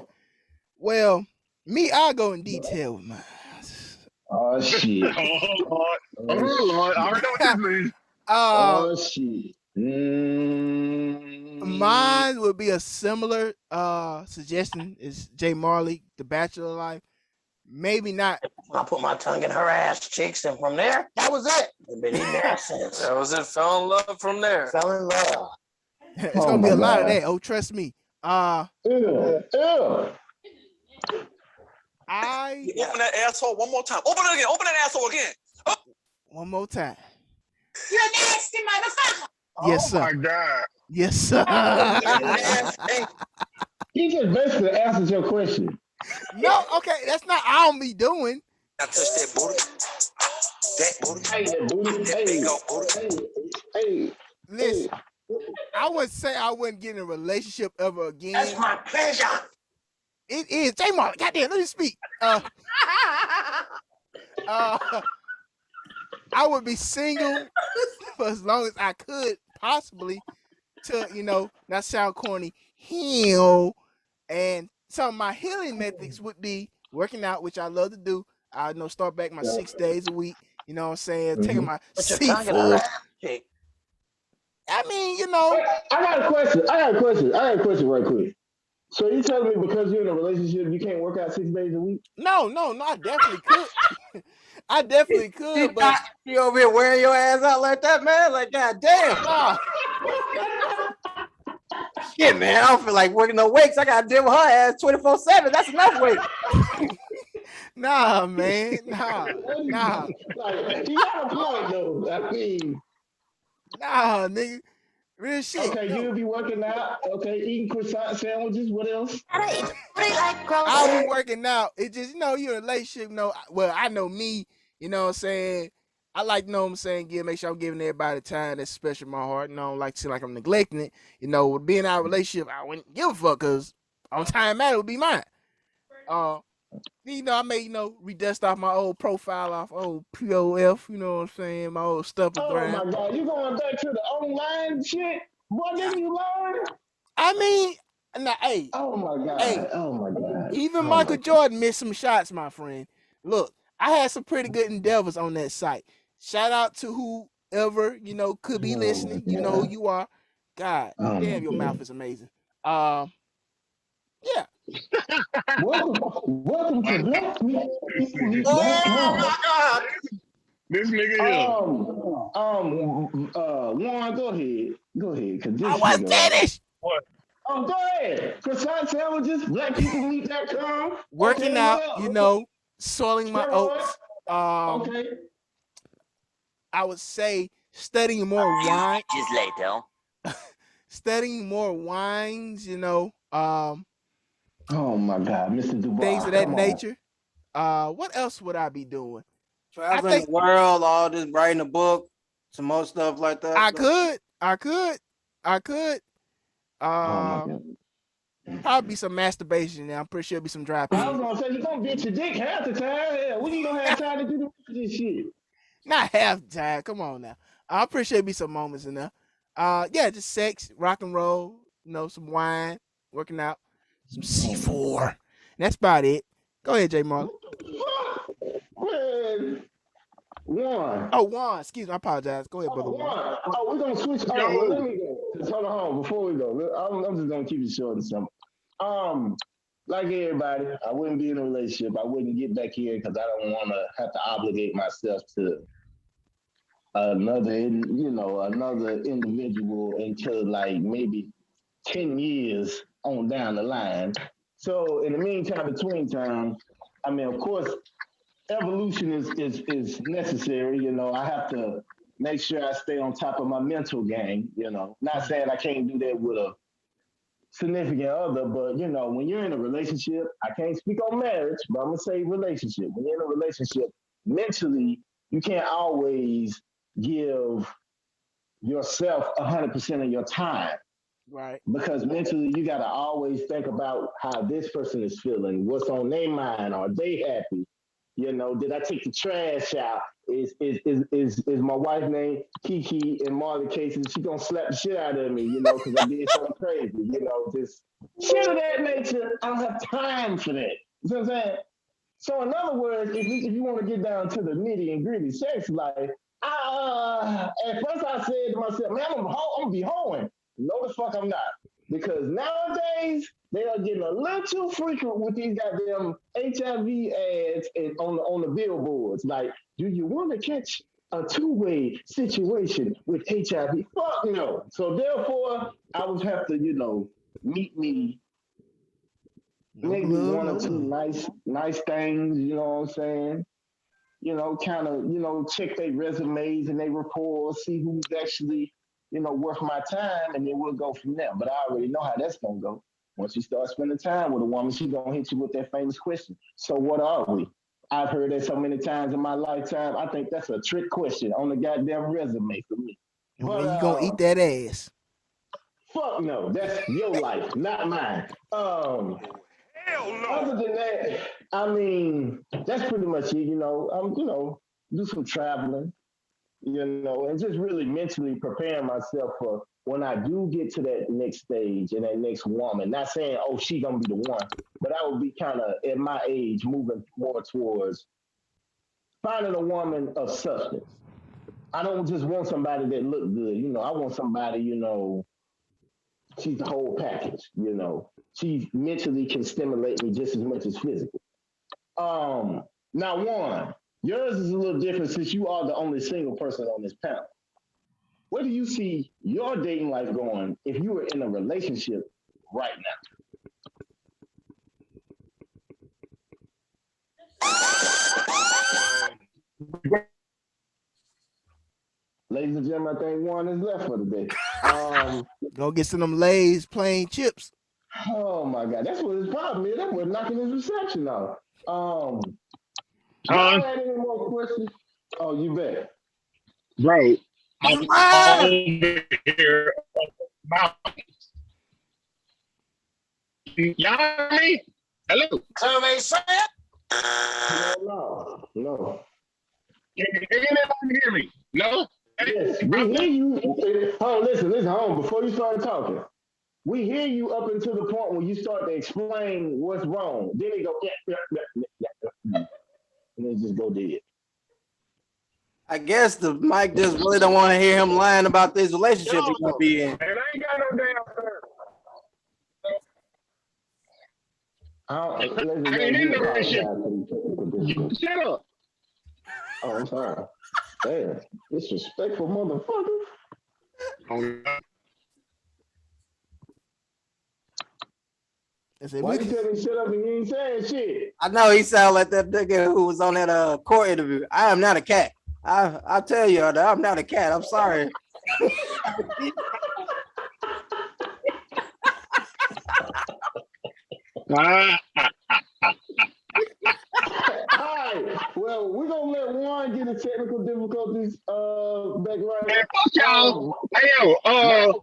Well, I'll go in detail with mine. Oh shit. Oh Lord. I already know what this means. Oh shit. Mine would be a similar suggestion as Jay Marley, The Bachelor Life. Maybe not. I put my tongue in her ass cheeks, and from there, that was it. I've been eating there since. That was it. Fell in love from there. Fell in love. It's gonna be a lot of that. Oh, trust me. Ew. Open that asshole one more time. Open it again. Open that asshole again. Oh. One more time. You're nasty motherfucker. Yes, sir. Oh my God. Yes, sir. He just basically answered your question. No, okay, that's not all me doing. I touch that booty. That booty. Hey, that booty. That big old booty. Hey. Listen, I would say I wouldn't get in a relationship ever again. That's my pleasure. It is. J Marley, goddamn, let me speak. I would be single for as long as I could, possibly, to, not sound corny, heal. And some of my healing methods would be working out, which I love to do. I start back my 6 days a week, you know what I'm saying? Taking my seafood. I mean, I got a question right quick. So you telling me because you're in a relationship, you can't work out 6 days a week? No, I definitely could. I definitely could, but you over here wearing your ass out like that, man? Like, goddamn. nah. Shit, man, I don't feel like working no weights. I gotta deal with her ass 24/7. That's enough weight. Nah, man. Nah. What is Nah. like? You got a point though. I mean, Nah, nigga. Real shit. okay, No. you'll be working out. Okay, eating croissant sandwiches. What else? I'll be working out. It just, you're in a relationship, well, I know me, you know what I'm saying? I like, you know what I'm saying, make sure I'm giving everybody the time that's special in my heart. I don't like to seem like I'm neglecting it. With being out of a relationship, I wouldn't give a fuck because on time matter would be mine. I may, redust off my old profile off old POF, you know what I'm saying, my old Oh Stuppergram. my God, you going back to the online shit? Boy, didn't you learn? I mean, nah, hey, Oh my hey, God. Oh my God. even Oh my Michael God. Jordan missed some shots, my friend. Look, I had some pretty good endeavors on that site. Shout out to whoever, could be Oh listening. my You know who God. you are. God Oh my damn, your mouth God. is amazing. Um, yeah. Welcome to Oh blackpeoplemeet.com. my God. This nigga here. Warren, go ahead. Go ahead, cause I this was nigga right here. finished What? Oh, go ahead. Croissant sandwiches, blackpeoplemeet.com. working Okay, what out, else? soiling my Steroids. oats. Um, Okay. I would say studying more wine, studying more wines, Oh my God, Mr. things of Dubois, that come on. nature. What else would I be doing? I Traveling the think world, all this, writing a book, some more stuff like that. I could, I could, I could. Oh my Uh, God. Probably some masturbation. And I'm pretty sure it'll be some dry I was period. gonna say you gonna bitch your dick half the time. Yeah, when you gonna have time to do the rest of this shit? Not half the time. Come on now. I'm pretty sure it'll be some moments in there. Yeah, just sex, rock and roll. Some wine, working out, some Oh my God. C4. And that's about it. Go ahead, Jay Marley. What the fuck? Man, one. Oh, Juan. Excuse me. I apologize. Go ahead, brother Oh, Juan. one. Oh, we're gonna switch. Oh, well, let Yo. me go. Just hold on, before we go. I'm just gonna keep it short and simple. Um, like everybody, I wouldn't be in a relationship. I wouldn't get back here because I don't want to have to obligate myself to another individual until like maybe 10 years on down the line. So in the meantime, between time, I mean, of course, evolution is necessary. I have to make sure I stay on top of my mental game. Not saying I can't do that with a significant other, but when you're in a relationship, I can't speak on marriage, but I'm gonna say relationship. When you're in a relationship, mentally, you can't always give yourself 100% of your time Right. because mentally you got to always think about how this person is feeling, what's on their mind, are they happy? Did I take the trash out? Is my wife named Kiki in Marley cases? She gonna slap the shit out of me, because I did something crazy, just shit of that nature. I don't have time for that. You know what I'm saying? So in other words, if you want to get down to the nitty and gritty sex life, at first I said to myself, man, I'm gonna be hoeing. No, the fuck I'm not, because nowadays they are getting a little too frequent with these goddamn HIV ads and on the billboards. Like, do you want to catch a two-way situation with HIV? Fuck no. So therefore, I would have to, meet me No maybe glove, one or no two love. nice things, you know what I'm saying? Kind of, check their resumes and their reports, see who's actually, worth my time, and then we'll go from there. But I already know how that's gonna go. Once you start spending time with a woman, she's gonna hit you with that famous question. So what are we? I've heard that so many times in my lifetime. I think that's a trick question on the goddamn resume for me. And But when you gonna eat that ass? fuck no, that's your life, not mine. Hell Other no. than that, I mean, that's pretty much it. Do some traveling, and just really mentally preparing myself for when I do get to that next stage and that next woman. Not saying, oh, she gonna be the one, but I would be kind of at my age moving more towards finding a woman of substance. I don't just want somebody that look good. I want somebody, she's the whole package. She mentally can stimulate me just as much as physically. Now, one, yours is a little different since you are the only single person on this panel. Where do you see your dating life going if you were in a relationship right Ladies and gentlemen, I think one is left for the day. Go get some of them Lay's plain chips. Oh my God, that's what his problem is. That's what knocking his reception off. Y'all had any more questions? Oh, you bet. Bro, He's I'm live. over here. Y'all hear me? Hello? Survey said. No. Can anybody hear me? No? Yes, we hear you. Oh, listen, hold on. Before you start talking, we hear you up until the point when you start to explain what's wrong. Then they go, yeah. And then just go dead. I guess the Mike just really don't want to hear him lying about this relationship he's gonna be in. And I ain't got no damn service. I ain't in the relationship. Shut up. Oh, I'm sorry. Damn, disrespectful motherfucker. Why you tell me shut up and you ain't saying shit? I know he sound like that nigga who was on that court interview. I am not a cat. I tell you, I'm not a cat. I'm sorry. All right. Well, we're gonna let Juan get his technical difficulties back right. Man, fuck y'all. Hey yo,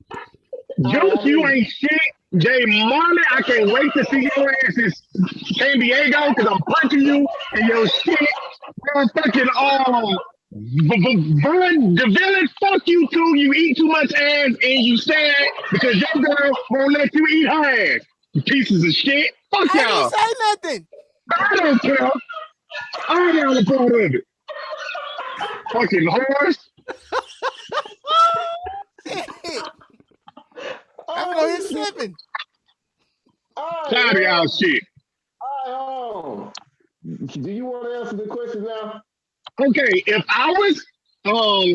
Juice, you ain't shit. Jay Marley, I can't wait to see your ass in San Diego because I'm punching you and your shit. You're fucking Vern DeVillage, fuck you too. You eat too much ass and you sad because your girl won't let you eat her ass. You pieces of shit. Fuck I y'all. didn't say nothing. I don't care. I'm not a part of it. Fucking horse. I'm on here sipping. Tired of y'all shit. Do you want to answer the question now? Okay, if I was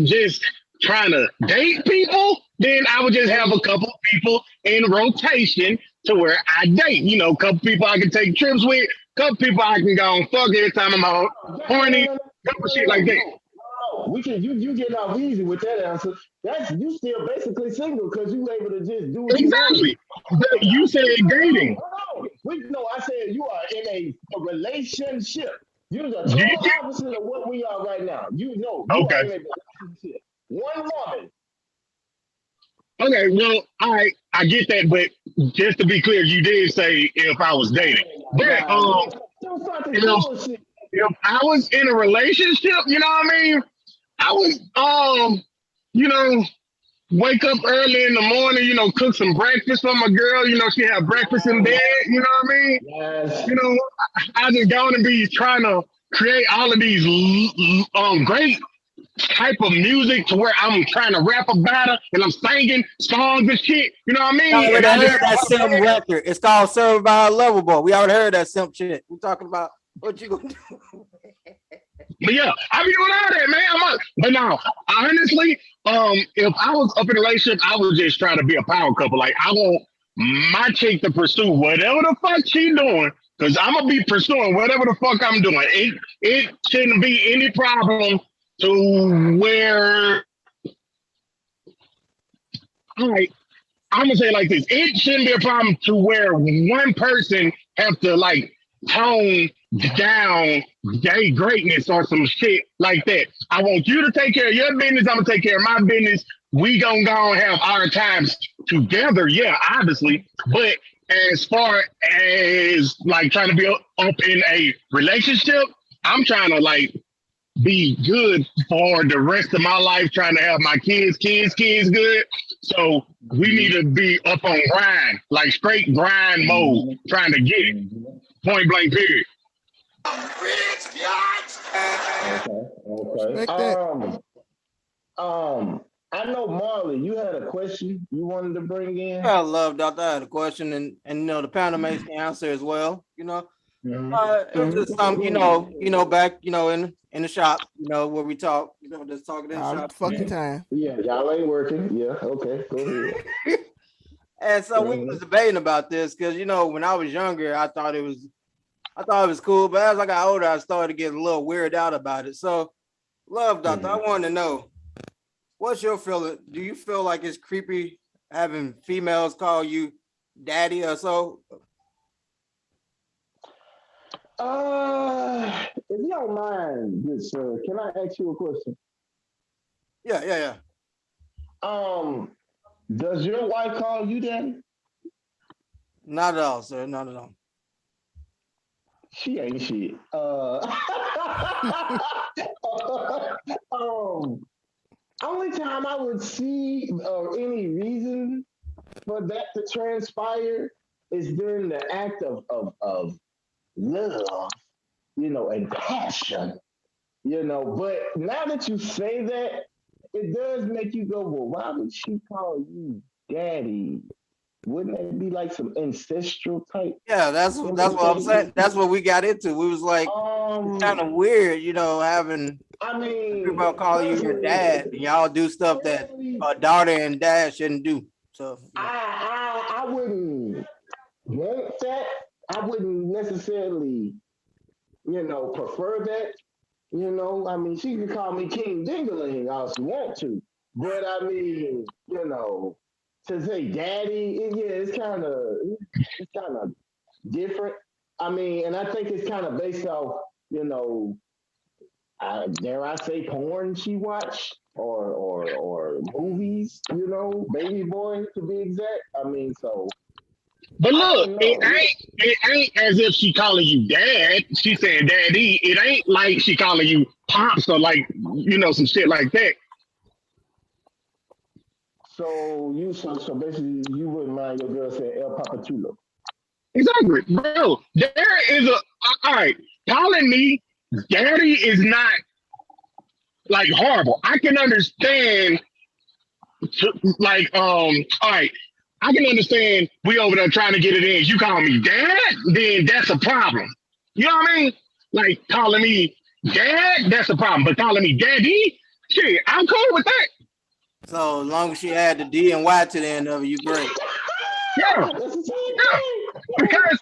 just trying to date people, then I would just have a couple of people in rotation to where I date. You know, a couple people I can take trips with, couple people I can go and fuck every time I'm out horny, couple shit like that. We can you getting off easy with that answer. That's you still basically single because you able to just do what exactly. But you said dating. No, I said you are in a relationship. You're the total opposite of what we are right now. You know, you are in a relationship. One woman. Okay, well, I get that, but just to be clear, you did say if I was dating. But if I was in a relationship, you know what I mean? I would you know, wake up early in the morning, you know, cook some breakfast for my girl, you know, she have breakfast in bed, you know what I mean? Yes. You know, I just going to be trying to create all of these great type of music to where I'm trying to rap about it and I'm singing songs and shit. You know what I mean? I already heard that simp record. It's called Served by a Lover Boy. We already heard that simp shit. We're talking about what you gonna do. But yeah, I be doing all that, man. But now, honestly, if I was up in a relationship, I would just try to be a power couple. Like I want my chick to pursue whatever the fuck she doing, because I'm gonna be pursuing whatever the fuck I'm doing. It shouldn't be any problem to where all right, I'm gonna say it like this. It shouldn't be a problem to where one person have to like tone down their greatness or some shit like that. I want you to take care of your business. I'm gonna take care of my business. We gonna go and have our times together. Yeah, obviously. But as far as like trying to be up in a relationship, I'm trying to like be good for the rest of my life, trying to have my kids good. So we need to be up on grind, like straight grind mode, trying to get it. Point blank period. Okay. I know Marley, you had a question you wanted to bring in. I love Doctor. I had a question, and you know the panel makes the answer as well. You know, it was just some, you know, back, you know, in the shop, you know, where we talk, you know, just talking in the shop. Fucking time. Yeah, y'all ain't working. Yeah, okay, go ahead. And so we was debating about this because, you know, when I was younger, I thought it was I thought it was cool, but as I got older, I started getting a little weirded out about it. So, Love Doctor, I want to know, what's your feeling? Do you feel like it's creepy having females call you daddy or so? If you don't mind, good sir, can I ask you a question? Yeah. Um, does your wife call you daddy? Not at all, sir. Not at all. She ain't shit. Um, only time I would see any reason for that to transpire is during the act of love, and passion, But now that you say that, it does make you go, well, why would she call you daddy? Wouldn't that be like some ancestral type Yeah, that's what I'm saying. implications? That's what we got into. We was like, it's kind of weird, having I mean, people calling you your dad, and y'all do stuff that a daughter and dad shouldn't do. So I wouldn't want that. I wouldn't necessarily, prefer that. I mean, she could call me King Dingling all she want to, but I mean, to say daddy, it's kind of different. I mean, and I think it's kind of based off, dare I say, porn she watched or movies, Baby Boy to be exact. I mean, so But I look, don't it know. ain't as if she calling you dad. She saying daddy. It ain't like she calling you pops or like some shit like that. So basically, you wouldn't mind your girl saying El Papachulo. Exactly, bro. There is all right. Calling me daddy is not like horrible. I can understand like all right. I can understand we over there trying to get it in. You call me dad, then that's a problem. You know what I mean? Like calling me dad, that's a problem. But calling me daddy, shit, I'm cool with that. so as long as she add the D and Y to the end of it, you great. Yeah, That's the same yeah. Because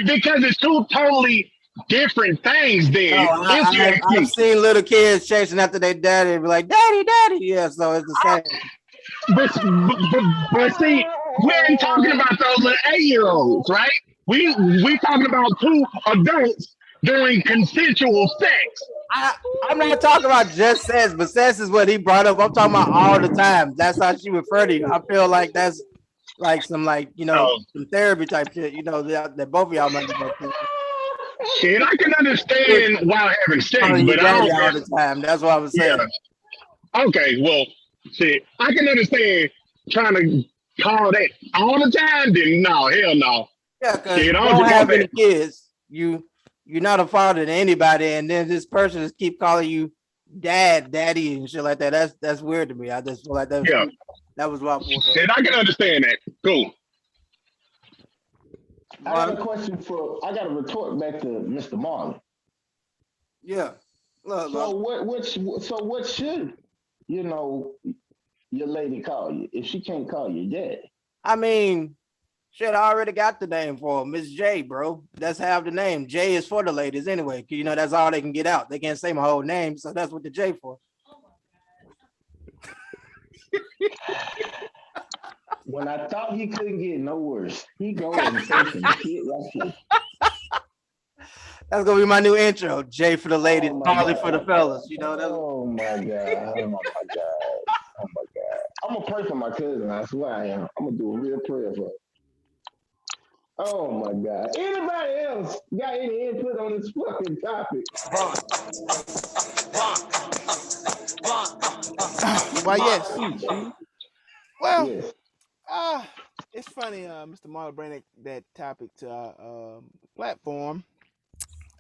because it's two totally different things. No, Then, if you ask I've me, seen little kids chasing after their daddy and be like, daddy, daddy. Yeah, so it's the same. but see, we ain't talking about those little 8-year-olds, right? We talking about two adults doing consensual sex. I'm not talking about just sex, but sex is what he brought up. I'm talking about all the time. That's how she referred to you. I feel like that's like some Oh, some therapy type shit. That both of y'all might be going through. shit, I can understand while having sex, Calling you but I daddy don't. all the time. That's what I was saying. Yeah, okay, well, shit, I can understand trying to call that all the time. Then no, hell no, Yeah, because shit, you I don't don't just want have that. any kids. You're not a father to anybody, and then this person just keep calling you dad, daddy, and shit like that. That's weird to me. I just feel like Yeah, that was what shit, I can understand that. Cool. I got well, a question I got to retort back to Mr. Marley. yeah. So Look, what should you know your lady call you if she can't call you dad? I mean, shit, I already got the name for her, Miss J, bro. That's half the name. J is for the ladies anyway. That's all they can get out. They can't say my whole name, so that's what the J for. When I thought he couldn't get no worse, he go and say some shit like this. That's gonna be my new intro. J for the ladies, Oh my Marley for the god. fellas. That's Oh my god. Oh my god. Oh my god. I'm gonna pray for my cousin. I swear I am. I'm gonna do a real prayer for her. Oh my god. Anybody else got any input on this fucking topic? Why, yes. Well, Yes. uh, it's funny, Mr. Marlon bring that topic to our platform.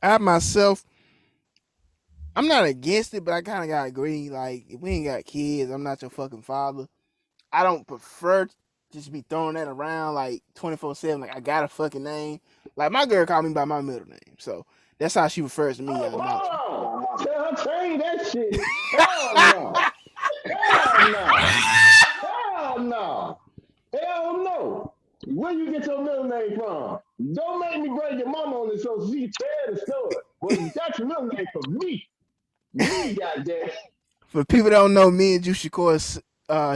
I myself, I'm not against it, but I kind of gotta agree. Like, if we ain't got kids, I'm not your fucking father. I don't prefer to just be throwing that around like 24/7. Like, I got a fucking name. Like, my girl called me by my middle name, so that's how she refers to me. Oh, Not. hold on. Tell her change that shit. Hell no. Hell no. Hell no. Hell no. Where you get your middle name from? Don't make me bring your mama on this so she tell the story. Well, you got your middle name from me. Me, goddamn. For people that don't know, me and Juicy Course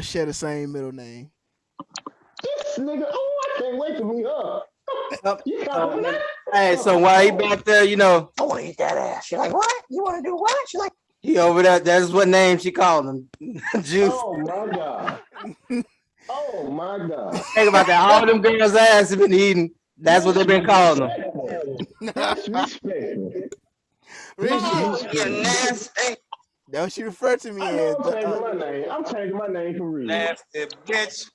share the same middle name. This nigga, oh, I can't wait to meet her. You talking that? Hey, so while he back there, you know, I want to eat that ass. She's like, what? You want to do what? She's like, he over there. That's what name she called him. Juice. Oh my god. Oh my god. Think about that. All them girls' ass have been eating. That's what they've been calling them. Disrespectful. Real oh, shit. you nasty, That's what she referred to me I as. know I'm changing my name. I'm changing my name for real. nasty bitch.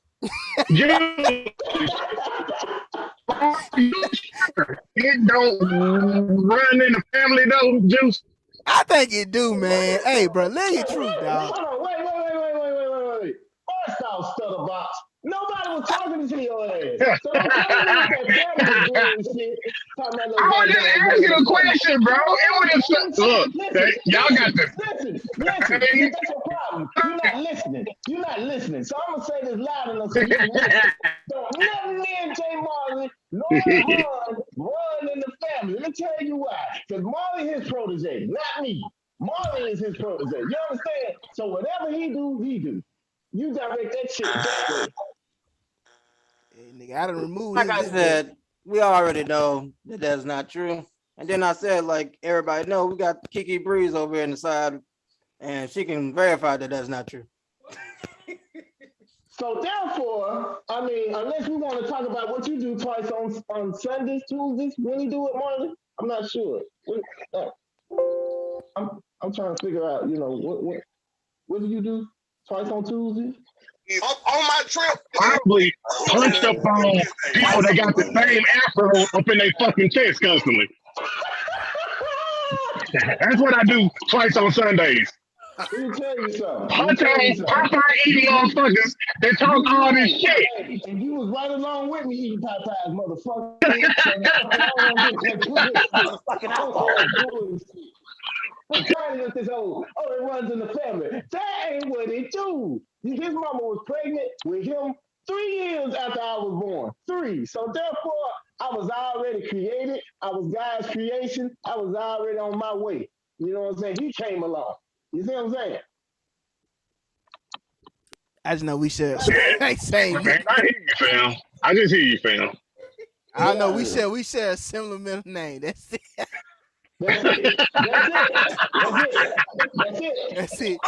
It don't run in the family though, Juice. I think it do, man. Hey, bro, live your truth, dog. Hold on, wait. First off, Stutterbox, nobody was talking to your ass. So don't come to me with that family bullshit. Talking about no I was just goddamn asking a family. question, bro. It was just look. Y'all got the. Listen. That's your problem. You're not listening. So I'm gonna say this loud enough so you can listen. So nothing me and Jay Marley nor run in the family. Let me tell you why. Because Marley his protege, not me. Marley is his protege. You understand? So whatever he do, he do. You direct that shit that way. Hey, nigga, I done removed Like his I lip. said, we already know that that's not true. And then I said, like everybody know, we got Kiki Breeze over here in the side, and she can verify that that's not true. So therefore, I mean, unless we want to talk about what you do twice on Sundays, Tuesdays, when you do it, Marley, I'm not sure. Uh, I'm trying to figure out, what do you do twice on Tuesdays? On my trip, Probably punched up on people that got the same afro up in their fucking chest constantly. That's what I do twice on Sundays. Let me tell you something. Punch on eating motherfuckers that talk all this shit. And you was right along with me eating Popeyes, motherfucker. So therefore, I don't want to get that fucking alcohol. bullshit. I'm tired of this it runs in the family. That ain't what it do. His mama was pregnant with him 3 years after I was born. 3. So therefore, I was already created. I was God's creation. I was already on my way. You know what I'm saying? He came along. You see what I'm saying? I just know we share same. Man, I hear you, fam. I just hear you, fam. I don't know. We share a similar middle name. That's it. That's it. That's it.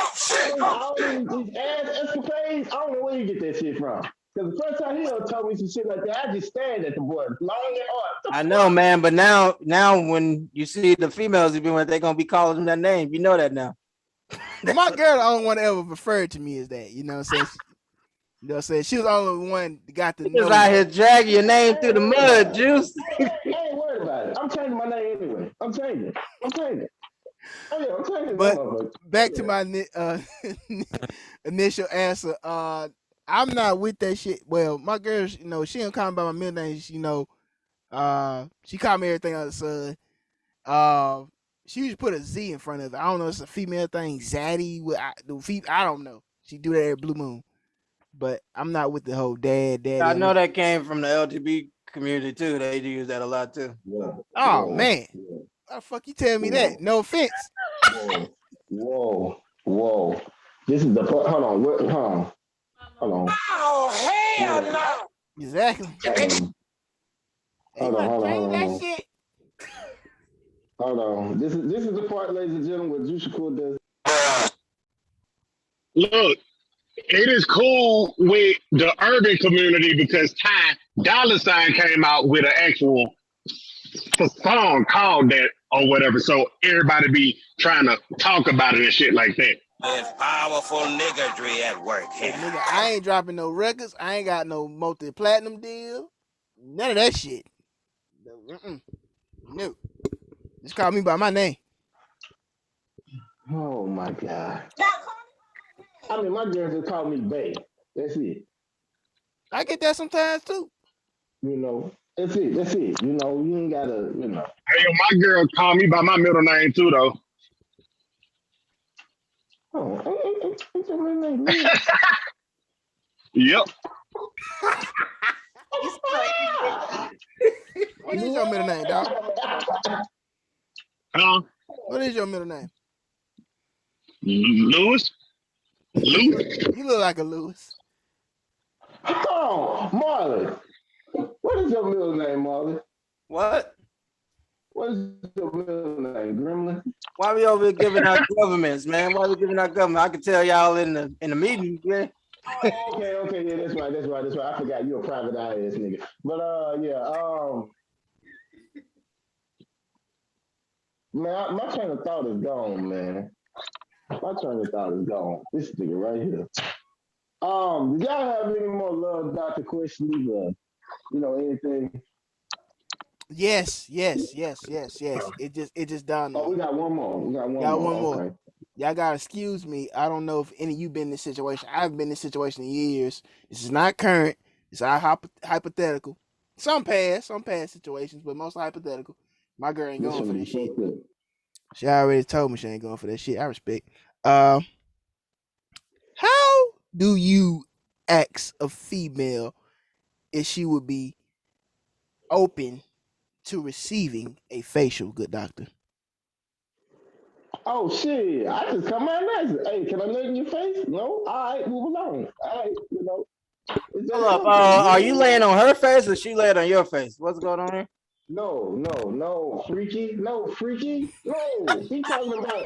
All these ass escapades, I don't know where you get that shit from. Because the first time he told me some shit like that, I just stared at the boy, long and hard. I know, man, but now when you see the females even when they're gonna be calling them that name, you know that now. My girl, the only one that ever referred to me as that. You know what I'm saying? You know what I'm saying? She was the only one that got to He know. was out here dragging your name through the mud, Juice. I ain't worried about it. I'm changing my name anyway. I'm changing. Oh yeah, I'm changing. But back to my initial answer. I'm not with that shit. Well, my girl, she don't call me by my middle name. She called me everything under the sun. She used to put a Z in front of it. I don't know. It's a female thing. Zaddy. I don't know. She do that every blue moon. But I'm not with the whole daddy. I know that came from the LGBT community too. They use that a lot too. Oh man, how the fuck you tell me that? No offense. Whoa. This is the part. Hold on. Oh hell no! Exactly. Hold on. That shit. Hold on. This is the part, ladies and gentlemen, where Juicy Cool does. Look, it is cool with the urban community because Ty Dollar Sign came out with an actual song called that or whatever. So everybody be trying to talk about it and shit like that. There's powerful niggardry at work here. Hey, nigga, I ain't dropping no records. I ain't got no multi-platinum deal. None of that shit. No. Just call me by my name. Oh my God. I mean, my girl just called me Bay. That's it. I get that sometimes too. That's it. You ain't gotta, Hey, my girl called me by my middle name too, though. Oh, ain't your middle name Lee? Yep. What is your middle name, dog? Huh? What is your middle name? Lewis? you Lewis? look like a Lewis. Oh, Marlon. What is your middle name, Marlon? What? What is your middle name, Gremlin? Why we over here giving out governments, man? Why we giving out government? I can tell y'all in the meeting, yeah. Oh, okay, yeah, that's right. I forgot you a private eye ass nigga. But yeah, man, my train of thought is gone, man. My train of thought is gone. This nigga right here. Did y'all have any more love doctor questions or anything? Yes. It just dawned Oh, on we me. got one more. Y'all one more. Okay. Y'all gotta excuse me. I don't know if any of you been in this situation. I've been in this situation in years. This is not current. It's all hypothetical. Some past situations, but mostly hypothetical. My girl ain't This going for one that is shit. so good. She already told me she ain't going for that shit. I respect. Uh, how do you ask a female if she would be open to receiving a facial, good doctor? Oh shit! I just come out nice. Hey, can I look in your face? No. All right, move along. All right, it's Hold that up. simple. Are you laying on her face or she laying on your face? What's going on here? No, freaky, no, freaky, no. He talking about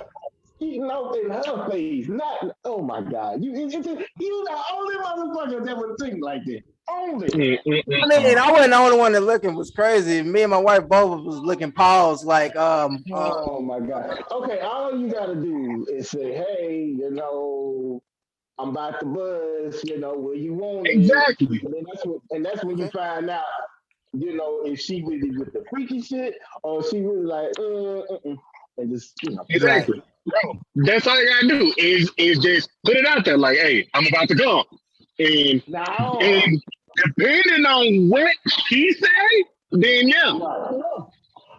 eating off in her face, not. Oh my god, you the only motherfucker that would think like that. Only. I mean, I wasn't the only one that looking was crazy. Me and my wife both was looking paused like Oh my god. Okay, all you gotta do is say, hey, I'm about to buzz, where you want it. Exactly. And that's when you Okay. find out, if she really with the freaky shit or she really like, and just, Right. Exactly. Bro, that's all you gotta do is just put it out there like, hey, I'm about to go. And now, and depending on what she say, then yeah. right.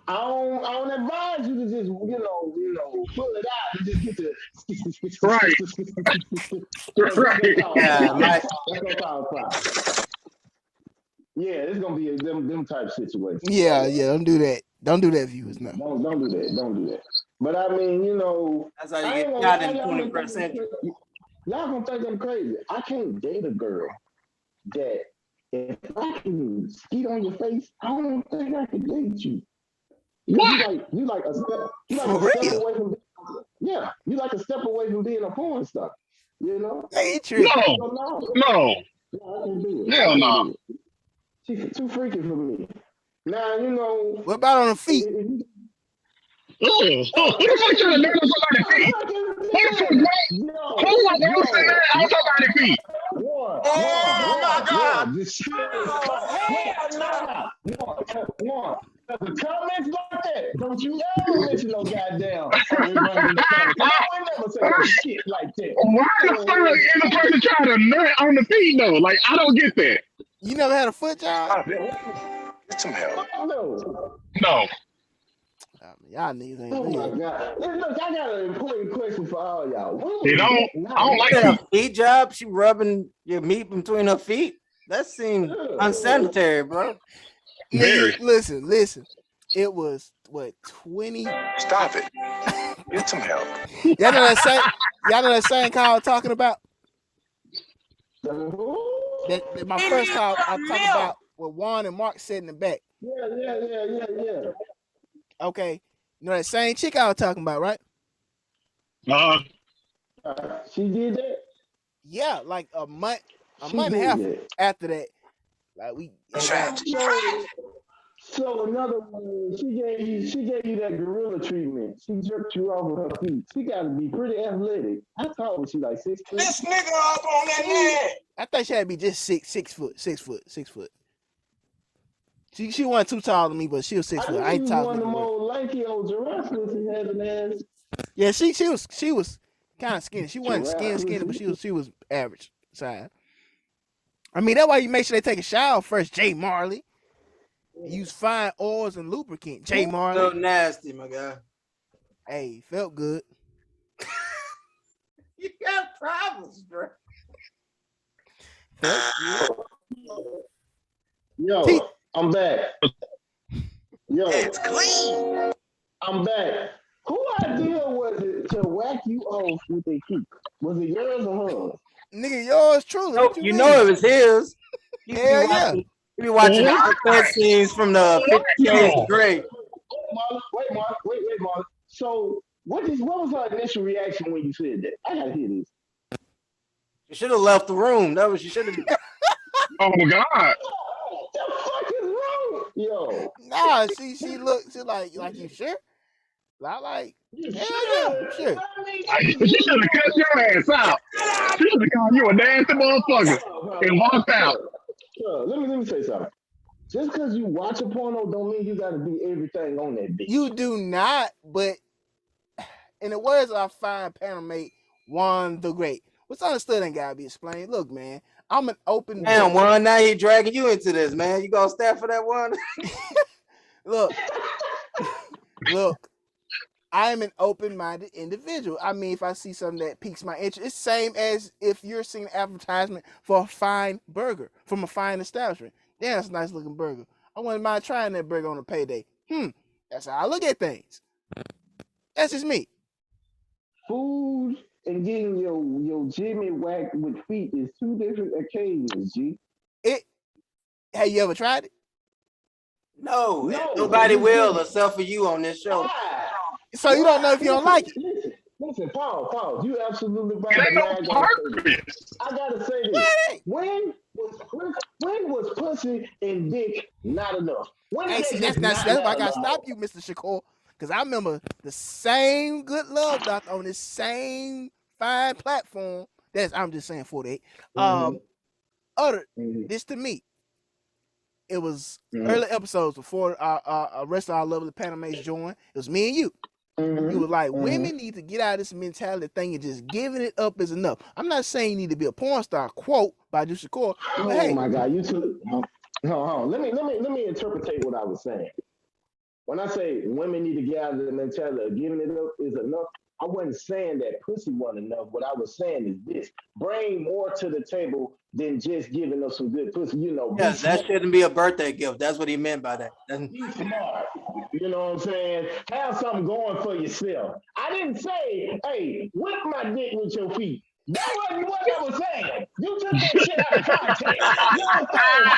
I don't advise you to just, pull it out and just get to, Right. because that's gonna Right. cause a yeah, problem. my That's gonna cause a problem. Yeah, it's gonna be them type situations. Yeah. Don't do that. Don't do that, viewers. No. Don't do that. Don't do that. But I mean, that's how you I get ain't gonna shot lie, in the 21st century. y'all gonna think I'm crazy. I can't date a girl that if I can skeet on your face, I don't think I can date you. Because Why? you like For a step real. away from you like a step away from being a porn star. You know? They ain't tripping. No. So no, No. no, I can't do it. I Hell can't no. do it. She's too freaky for me. Now, What about on the if, feet? if you Ugh. oh, Who the fuck trying to dance on somebody's feet? I can do Who the fuck it. who was dancing there on somebody's feet? Oh my God. Just Oh hell no. one. The comments like that. Don't you ever mention no goddamn. Oh, it runs in the family. Cause I would never say no shit like that. Why the fuck is a person trying to nut on the feet though? Like I don't get that. You never had a foot job? Stop it. Get some help. No. No. I mean, y'all niggas ain't Oh my real. god. Look, I got an important question for all y'all. When They was don't that I don't night? like At a feet. feet job, she rubbing your meat between her feet. That seemed Ugh. unsanitary, bro. Very. Nigga, listen. It was what 20. Stop it. Get some help. Y'all know that same. Y'all know that same call I'm talking about. That my first call I talk about with Juan and Mark sitting in the back. Yeah. Okay, you know that same chick I was talking about, right? Uh She did that. Yeah, like a She month and a did half that. after that, like we had got. Trapped. So another one, she gave you that gorilla treatment. She jerked you off with her feet. She got to be pretty athletic. I thought was she like 6'3"? This nigga up on that man. I thought she had to be just 6 foot. She wasn't too tall to me, but she was 6 foot. I I knew ain't you was tall one enough of to them work. old lanky old giraffe pussy having ass Yeah, she was kind of skinny. She wasn't giraffe skinny, pussy. but she was average size. I mean, that's why you make sure they take a shower first, Jay Marley. Use fine oils and lubricant, Jay So Marley. nasty, my guy. Hey, felt good. You got problems, bro. Felt good. T- Yo, I'm back. Yo, It's clean. I'm back. Who idea was it to whack you off with a kick? Was it yours or hers? Nigga, yours truly. No, What you you know mean? it was his. You be Hell yeah. watching. You be watching What? the cut scenes from the 50 Shades of Grey. Wait, Marlon. So, what was her initial reaction when you said that? I gotta hear this. You should have left the room. That was you should have. Oh my God. What the fuck is wrong? Yo, Nah, she looked, she like you sure? I like, you hell yeah, I'm sure? sure. That means She should have cut your ass out. She should have called you a nasty motherfucker and walked out. Let me say something. Just because you watch a porno don't mean you got to do everything on that bitch. You do not, but in the words of our fine panel mate, Juan the Great, what's understood ain't gotta be explained. Look, man, I'm an open Damn, book. one. Now he dragging you into this, man. You gonna stand for that one? Look, look, I am an open-minded individual. I mean, if I see something that piques my interest, it's the same as if you're seeing an advertisement for a fine burger from a fine establishment. Damn, that's a nice looking burger. I wouldn't mind trying that burger on a payday. That's how I look at things. That's just me. Food and getting your Jimmy whacked with feet is two different occasions, G. Have you ever tried it? No, No, nobody you will didn't. except for you on this show. Why? So you don't know if you don't like it. Listen, Paul, you absolutely right. It But ain't now no I gotta say this. purpose. I gotta say Yeah, this. it ain't. When was pussy and dick not enough? When Hey, is see, that just that's not why I gotta enough? stop you, Mr. Shakur. Because I remember the same good love doctor on this same fine platform. I'm just saying 48. Mm-hmm, Uttered mm-hmm, this to me. It was mm-hmm, early episodes before our rest of our lovely panel joined. It was me and you. You mm-hmm, were like, mm-hmm. women need to get out of this mentality thing and just giving it up is enough. I'm not saying you need to be a porn star, quote by Juicy Core, but Oh hey, my God, you too. Hold on. Let me interpret what I was saying. When I say women need to get out of the mentality of giving it up is enough, I wasn't saying that pussy wasn't enough. What I was saying is this: bring more to the table than just giving us some good pussy. Be Yes, that smart. shouldn't be a birthday gift. That's what he meant by that. Be smart. You know what I'm saying? Have something going for yourself. I didn't say, hey, whip my dick with your feet. That wasn't what I was saying. You took that shit out of context. You know what I'm saying?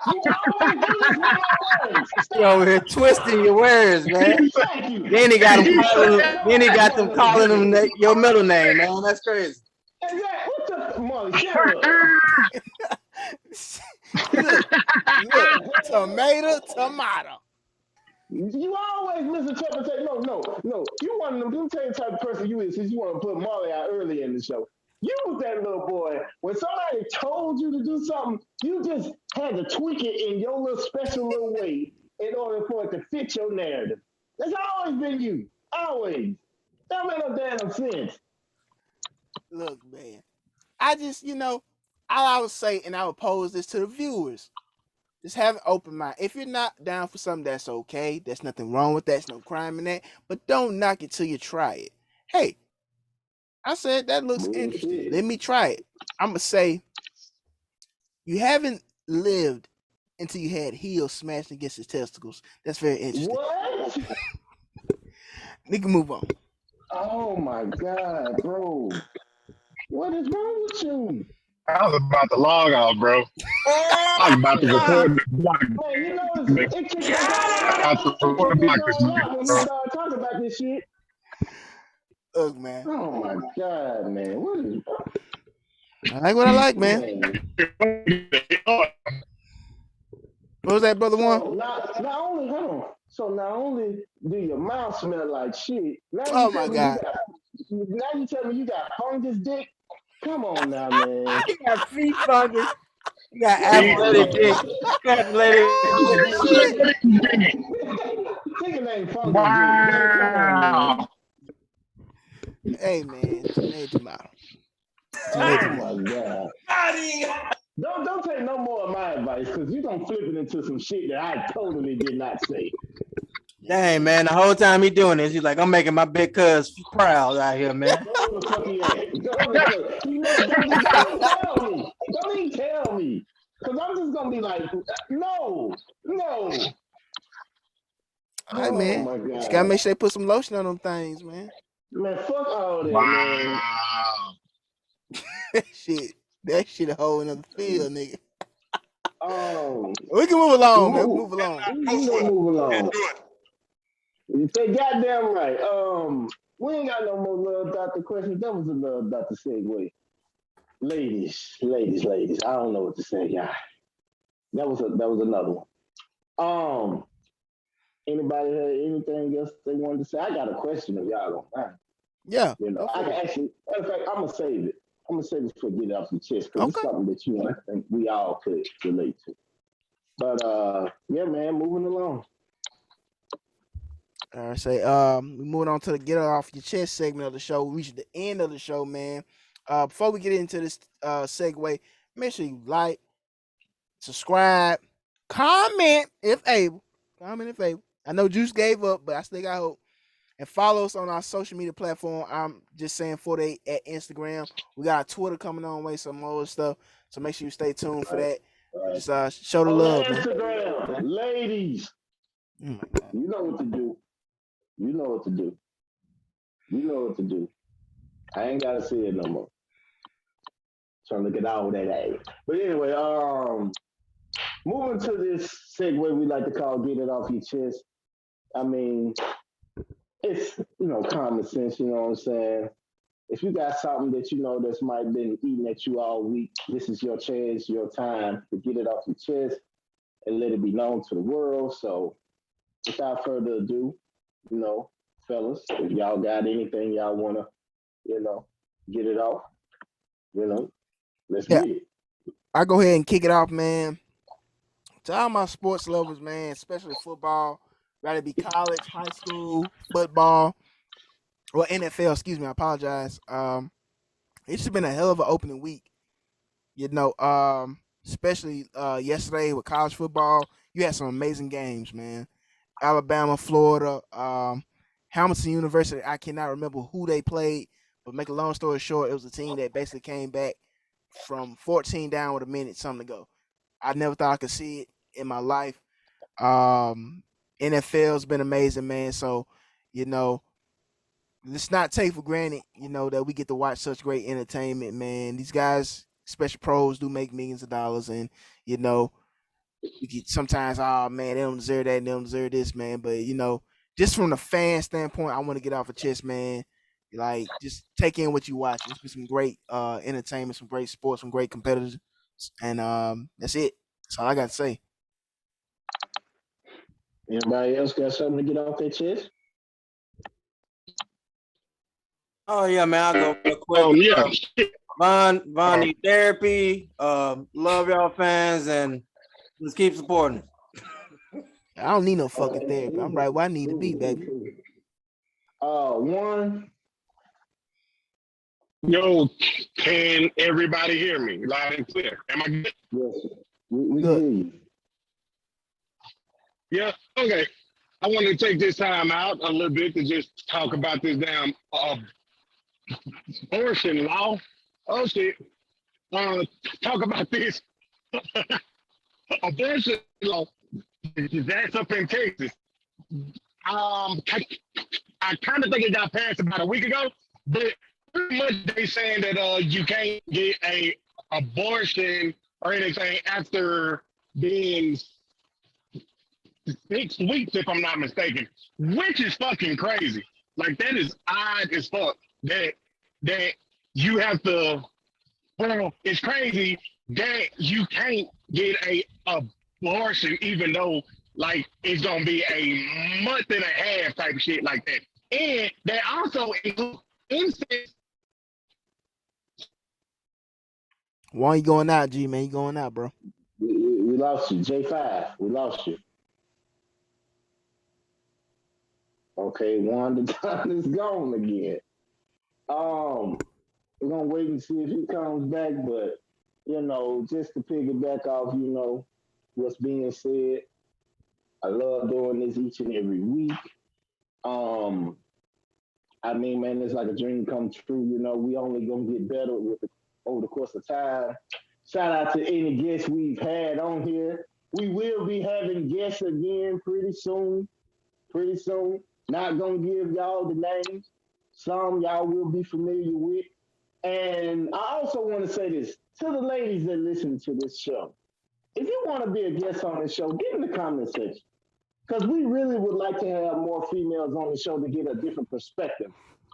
You always do this with my words. You over Stop. here twisting your words, man. Thank you. Then he got him He calling. said, Then he got them calling him your middle name, man. That's crazy. Exactly. What the Molly? Shut up. look, tomato. You always misinterpret. No. You one of them. Let me tell you the type of person you is. Since you want to put Molly out early in the show, you was that little boy. When somebody told you to do something, you just had to tweak it in your little special little way in order for it to fit your narrative. That's always been you. Always. That made no damn sense. Look, man. I just, all I would say, and I would pose this to the viewers. Just have an open mind. If you're not down for something, that's okay. There's nothing wrong with that. There's no crime in that. But don't knock it till you try it. Hey, I said that looks interesting. Bullshit. Let me try it. I'm going to say, you haven't lived until you had heels smashed against his testicles. That's very interesting. What? Nigga, move on. Oh my God, bro. What is wrong with you? I was about to log off, bro. I was about to record the block. Man, it kicked us all About to out. It record the kicked us block this all nigga, out when we bro. started talking about this shit. Look, man. Oh my God, man. What is I like what I like, man. Man. What was that, brother one? So not only do your mouth smell like shit, Oh my God. now you tell me you got fungus dick? Come on now, man. You got feet fungus. You got athletic dick. Athletic. Oh, shit. Nigga named fungus dick. Come on, man. Wow. Hey, man. Tomato. Oh my God. Don't take no more of my advice because you're gonna flip it into some shit that I totally did not say. Dang, man. The whole time he doing this, he's like, I'm making my big cuz proud out here, man. Go the fuck he ain't. Go the fuck. Don't even tell me. Don't even tell me. Cause I'm just gonna be like, no. All right, Oh man. my Just gotta god, make sure they put some lotion on them things, man. man, fuck all that, man. Wow. That shit a whole another field, nigga. Um, We can move along, man. We move, move along. we Go for gonna it. move Let's along. do it. You say goddamn right. We ain't got no more little doctor questions. That was a little doctor segue. Ladies. I don't know what to say, y'all. That was another one. Um, anybody had anything else they wanted to say? I got a question if y'all don't mind. Yeah, You know, go I can for it. actually, matter of fact, I'm gonna save it. I'm gonna save it for get it off your chest because it's Okay. something that I think we all could relate to. But yeah, man, moving along. All right, say we moving on to the get it off your chest segment of the show. We reached the end of the show, man. Before we get into this segue, make sure you like, subscribe, comment if able. Comment if able. I know Juice gave up, but I still got hope. And follow us on our social media platform. I'm just saying for they at Instagram. We got Twitter coming on way, some more stuff. So make sure you stay tuned for Right, that. right. Just show the On the love, man. Instagram, ladies, Oh my God. you know what to do. You know what to do. You know what to do. I ain't gotta say it no more. Trying to get out of that age. But anyway, moving to this segue we like to call "Get It Off Your Chest." I mean, it's common sense. You know what I'm saying? If you got something that you know that's might been eating at you all week, this is your chance, your time to get it off your chest and let it be known to the world. So, without further ado, you know, fellas, if y'all got anything y'all wanna, you know, get it off, you know, let's Yeah, get it. I go ahead and kick it off, man. To all my sports lovers, man, especially football, whether it be college, high school, football, or NFL. Excuse me, I apologize. It's just been a hell of an opening week. Especially yesterday with college football, you had some amazing games, man. Alabama, Florida, Hamilton University. I cannot remember who they played, but make a long story short, it was a team that basically came back from 14 down with a minute, something to go. I never thought I could see it in my life. NFL's been amazing, man. So, you know, let's not take for granted, that we get to watch such great entertainment, man. These guys, especially pros, do make millions of dollars, and you know, we get sometimes, oh man, they don't deserve that, and they don't deserve this, man. But just from the fan standpoint, I want to get off a chest, man. Like, just take in what you watch. It's been some great entertainment, some great sports, some great competitors, and that's it. That's all I got to say. Anybody else got something to get off their chest? Oh yeah, man. I'll go real quick. Yeah. Von need therapy. Love y'all fans and let's keep supporting it. I don't need no fucking therapy. I'm right where I need to be, baby. One. Yo, can everybody hear me loud and clear? Am I good? Yes, we Good. hear you. Yeah. Okay. I want to take this time out a little bit to just talk about this damn abortion law. Oh shit. Talk about this abortion law that's up in Texas. I kind of think it got passed about a week ago, but pretty much they saying that you can't get a abortion or anything after being 6 weeks, if I'm not mistaken, which is fucking crazy. Like that is odd as fuck. That you have to. Well, it's crazy that you can't get a abortion, even though like it's gonna be a month and a half type of shit like that. And that also includes incest. Why you going out, G man? You going out, bro? We lost you. J5, we lost you. Okay, Wanda Don is gone again. We're gonna wait and see if he comes back, but just to piggyback off, what's being said, I love doing this each and every week. Um, I mean, man, it's like a dream come true. We only gonna get better over the course of time. Shout out to any guests we've had on here. We will be having guests again pretty soon. Pretty soon. Not gonna give y'all the names. Some y'all will be familiar with. And I also want to say this to the ladies that listen to this show. If you want to be a guest on the show, get in the comment section. Because we really would like to have more females on the show to get a different perspective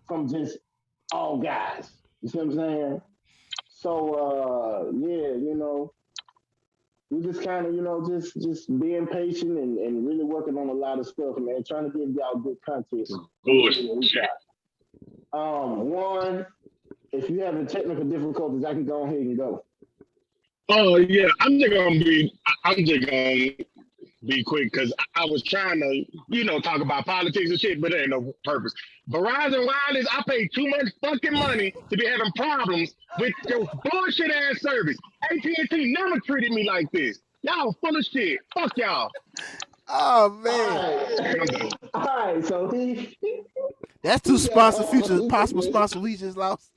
from just all guys. You see what I'm saying? So yeah, we just kind of, just being patient and really working on a lot of stuff, man. Trying to give y'all good content. Bullshit. One, if you having technical difficulties, I can go ahead and go. Oh yeah, I'm just gonna be quick because I was trying to, talk about politics and shit, but there ain't no purpose. Verizon Wireless, I pay too much fucking money to be having problems with your bullshit ass service. AT&T never treated me like this. Y'all full of shit. Fuck y'all. Oh All man, right, all right. So that's two sponsor futures, possible sponsor we just lost.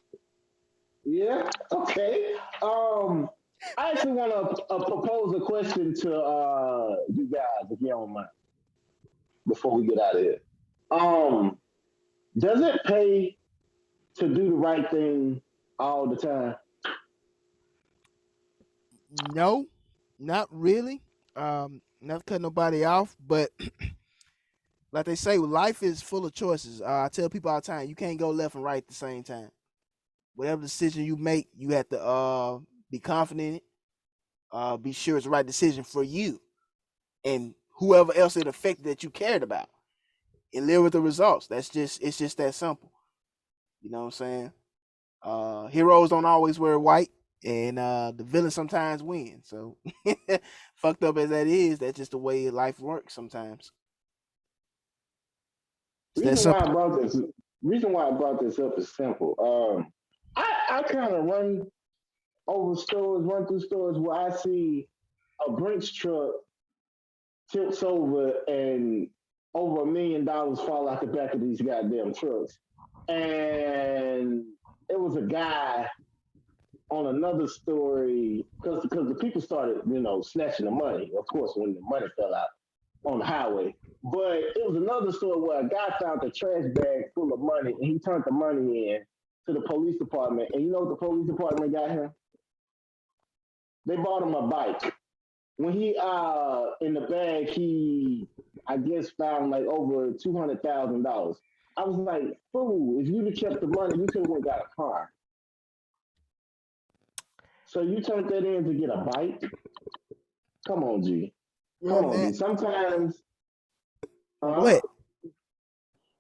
Yeah. Okay. I actually want to propose a question to you guys, if you don't mind, before we get out of here. Um, does it pay to do the right thing all the time? No, not really. Not to cut nobody off, but like they say, life is full of choices. I tell people all the time, you can't go left and right at the same time. Whatever decision you make, you have to be confident in it. Be sure it's the right decision for you and whoever else it affected that you cared about, and live with the results. It's just that simple. You know what I'm saying? Heroes don't always wear white, and the villain sometimes win. So, fucked up as that is, that's just the way life works sometimes. It's that Reason why I simple. brought this reason why I brought this up is simple. I kind of run through stores where I see a Brinks truck tips over and over $1 million fall out the back of these goddamn trucks. And it was a guy on another story because the people started, snatching the money, of course, when the money fell out on the highway. But it was another story where a guy found a trash bag full of money and he turned the money in to the police department. And you know what the police department got him? They bought him a bike. When he in the bag, he I guess found like over $200,000. I was like, fool, if you'd have kept the money, you could have went got a car. So you turned that in to get a bike? Come on, G. Yeah, Come on, man. G. Sometimes, Go uh, ahead.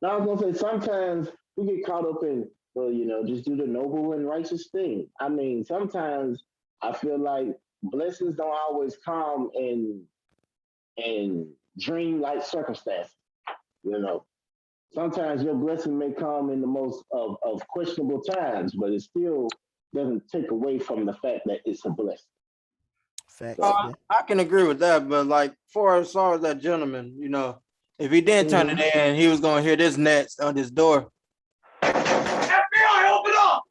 now I was gonna say sometimes we get caught up in, well, just do the noble and righteous thing. I mean, sometimes I feel like blessings don't always come in dream like circumstances. You know, sometimes your blessing may come in the most of questionable times, but it still doesn't take away from the fact that it's a blessing. Facts. So, Yeah. I can agree with that, but like for as far as that gentleman, if he didn't turn mhm. it in, he was gonna hear this next on his door. FBI, open up!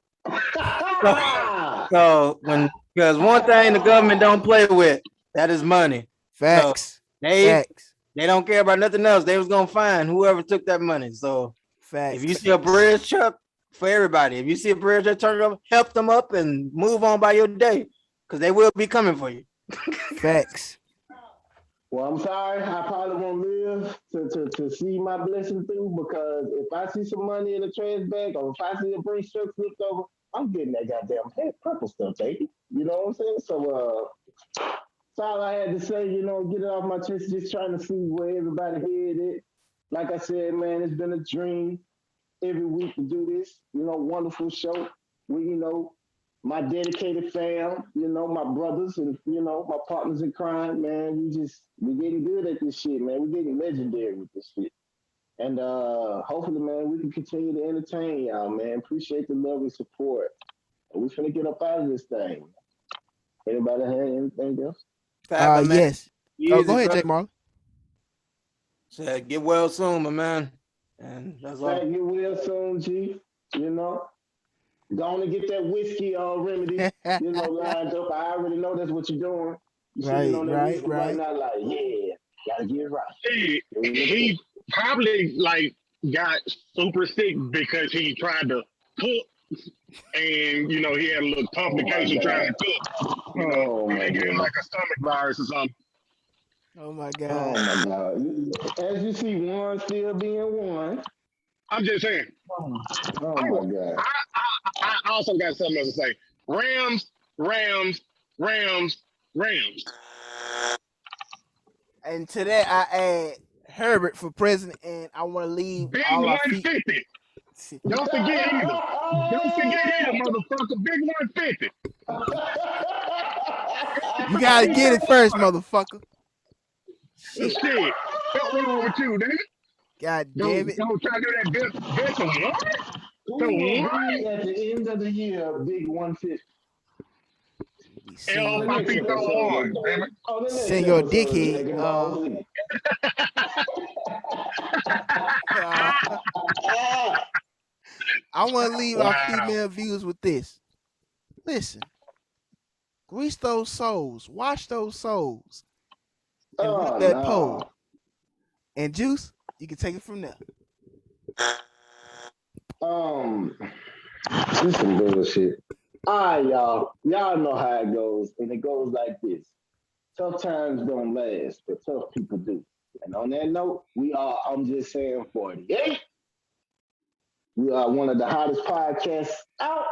So, so when because one thing the government don't play with, that is money. So Facts. they Facts. they don't care about nothing else. They was gonna find whoever took that money. So if you Facts. see a bridge truck for everybody, if you see a bridge truck, turn it up, help them up and move on by your day, because they will be coming for you. Facts. Well, I'm sorry. I probably won't live to see my blessing through because if I see some money in a trash bag or if I see a Brinks truck flipped over, I'm getting that goddamn purple stuff, baby. You know what I'm saying? So, that's all I had to say. Get it off my chest. Just trying to see where everybody head is. Like I said, man, it's been a dream every week to do this. Wonderful show. We, my dedicated fam, my brothers and my partners in crime, man. We getting good at this shit, man. We getting legendary with this shit. And hopefully, man, we can continue to entertain y'all, man. Appreciate the love and support. And we finna get up out of this thing. Anybody have anything else? Man, Yes. Oh, go easy, ahead, Jay brother. Marley. Said get well soon, my man. And that's all. Thank you, Will soon, G. You know, Go on and get that whiskey remedy, lined up. I already know that's what you're doing. You sitting on that whiskey right now, like, yeah, gotta get it right. He probably like got super sick because he tried to cook, and he had a little complication trying to cook. He gave him like a stomach virus or something. Oh my Oh God. my God! As you see, one still being one. I'm just saying. Oh I, my God! I also got something else to say. Rams, Rams, Rams, Rams. And to that, I add Herbert for president, and I want to leave Big all our feet. 150. Don't forget either. Don't forget either, motherfucker. Big 150. You gotta get it first, motherfucker. Shit. Shit. What's wrong with you, nigga? God damn it. Don't try to do that bet to what? Who will be at the end of the year, big 150? We El sing, Papito one, damn it. Oh, the next Senor episode of Dickhead. Dragon Ball Z. I want to leave our Wow. female viewers with this. Listen, grease those souls, wash those souls, and whip Oh that pole. no! And Juice, you can take it from there. This is some bullshit. All right, y'all know how it goes, and it goes like this: tough times don't last, but tough people do. And on that note, we are. I'm just saying 48. We are one of the hottest podcasts out,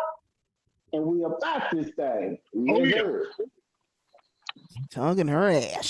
and we about this thing. Oh, Yes, yeah. sir. Tongue in her ass.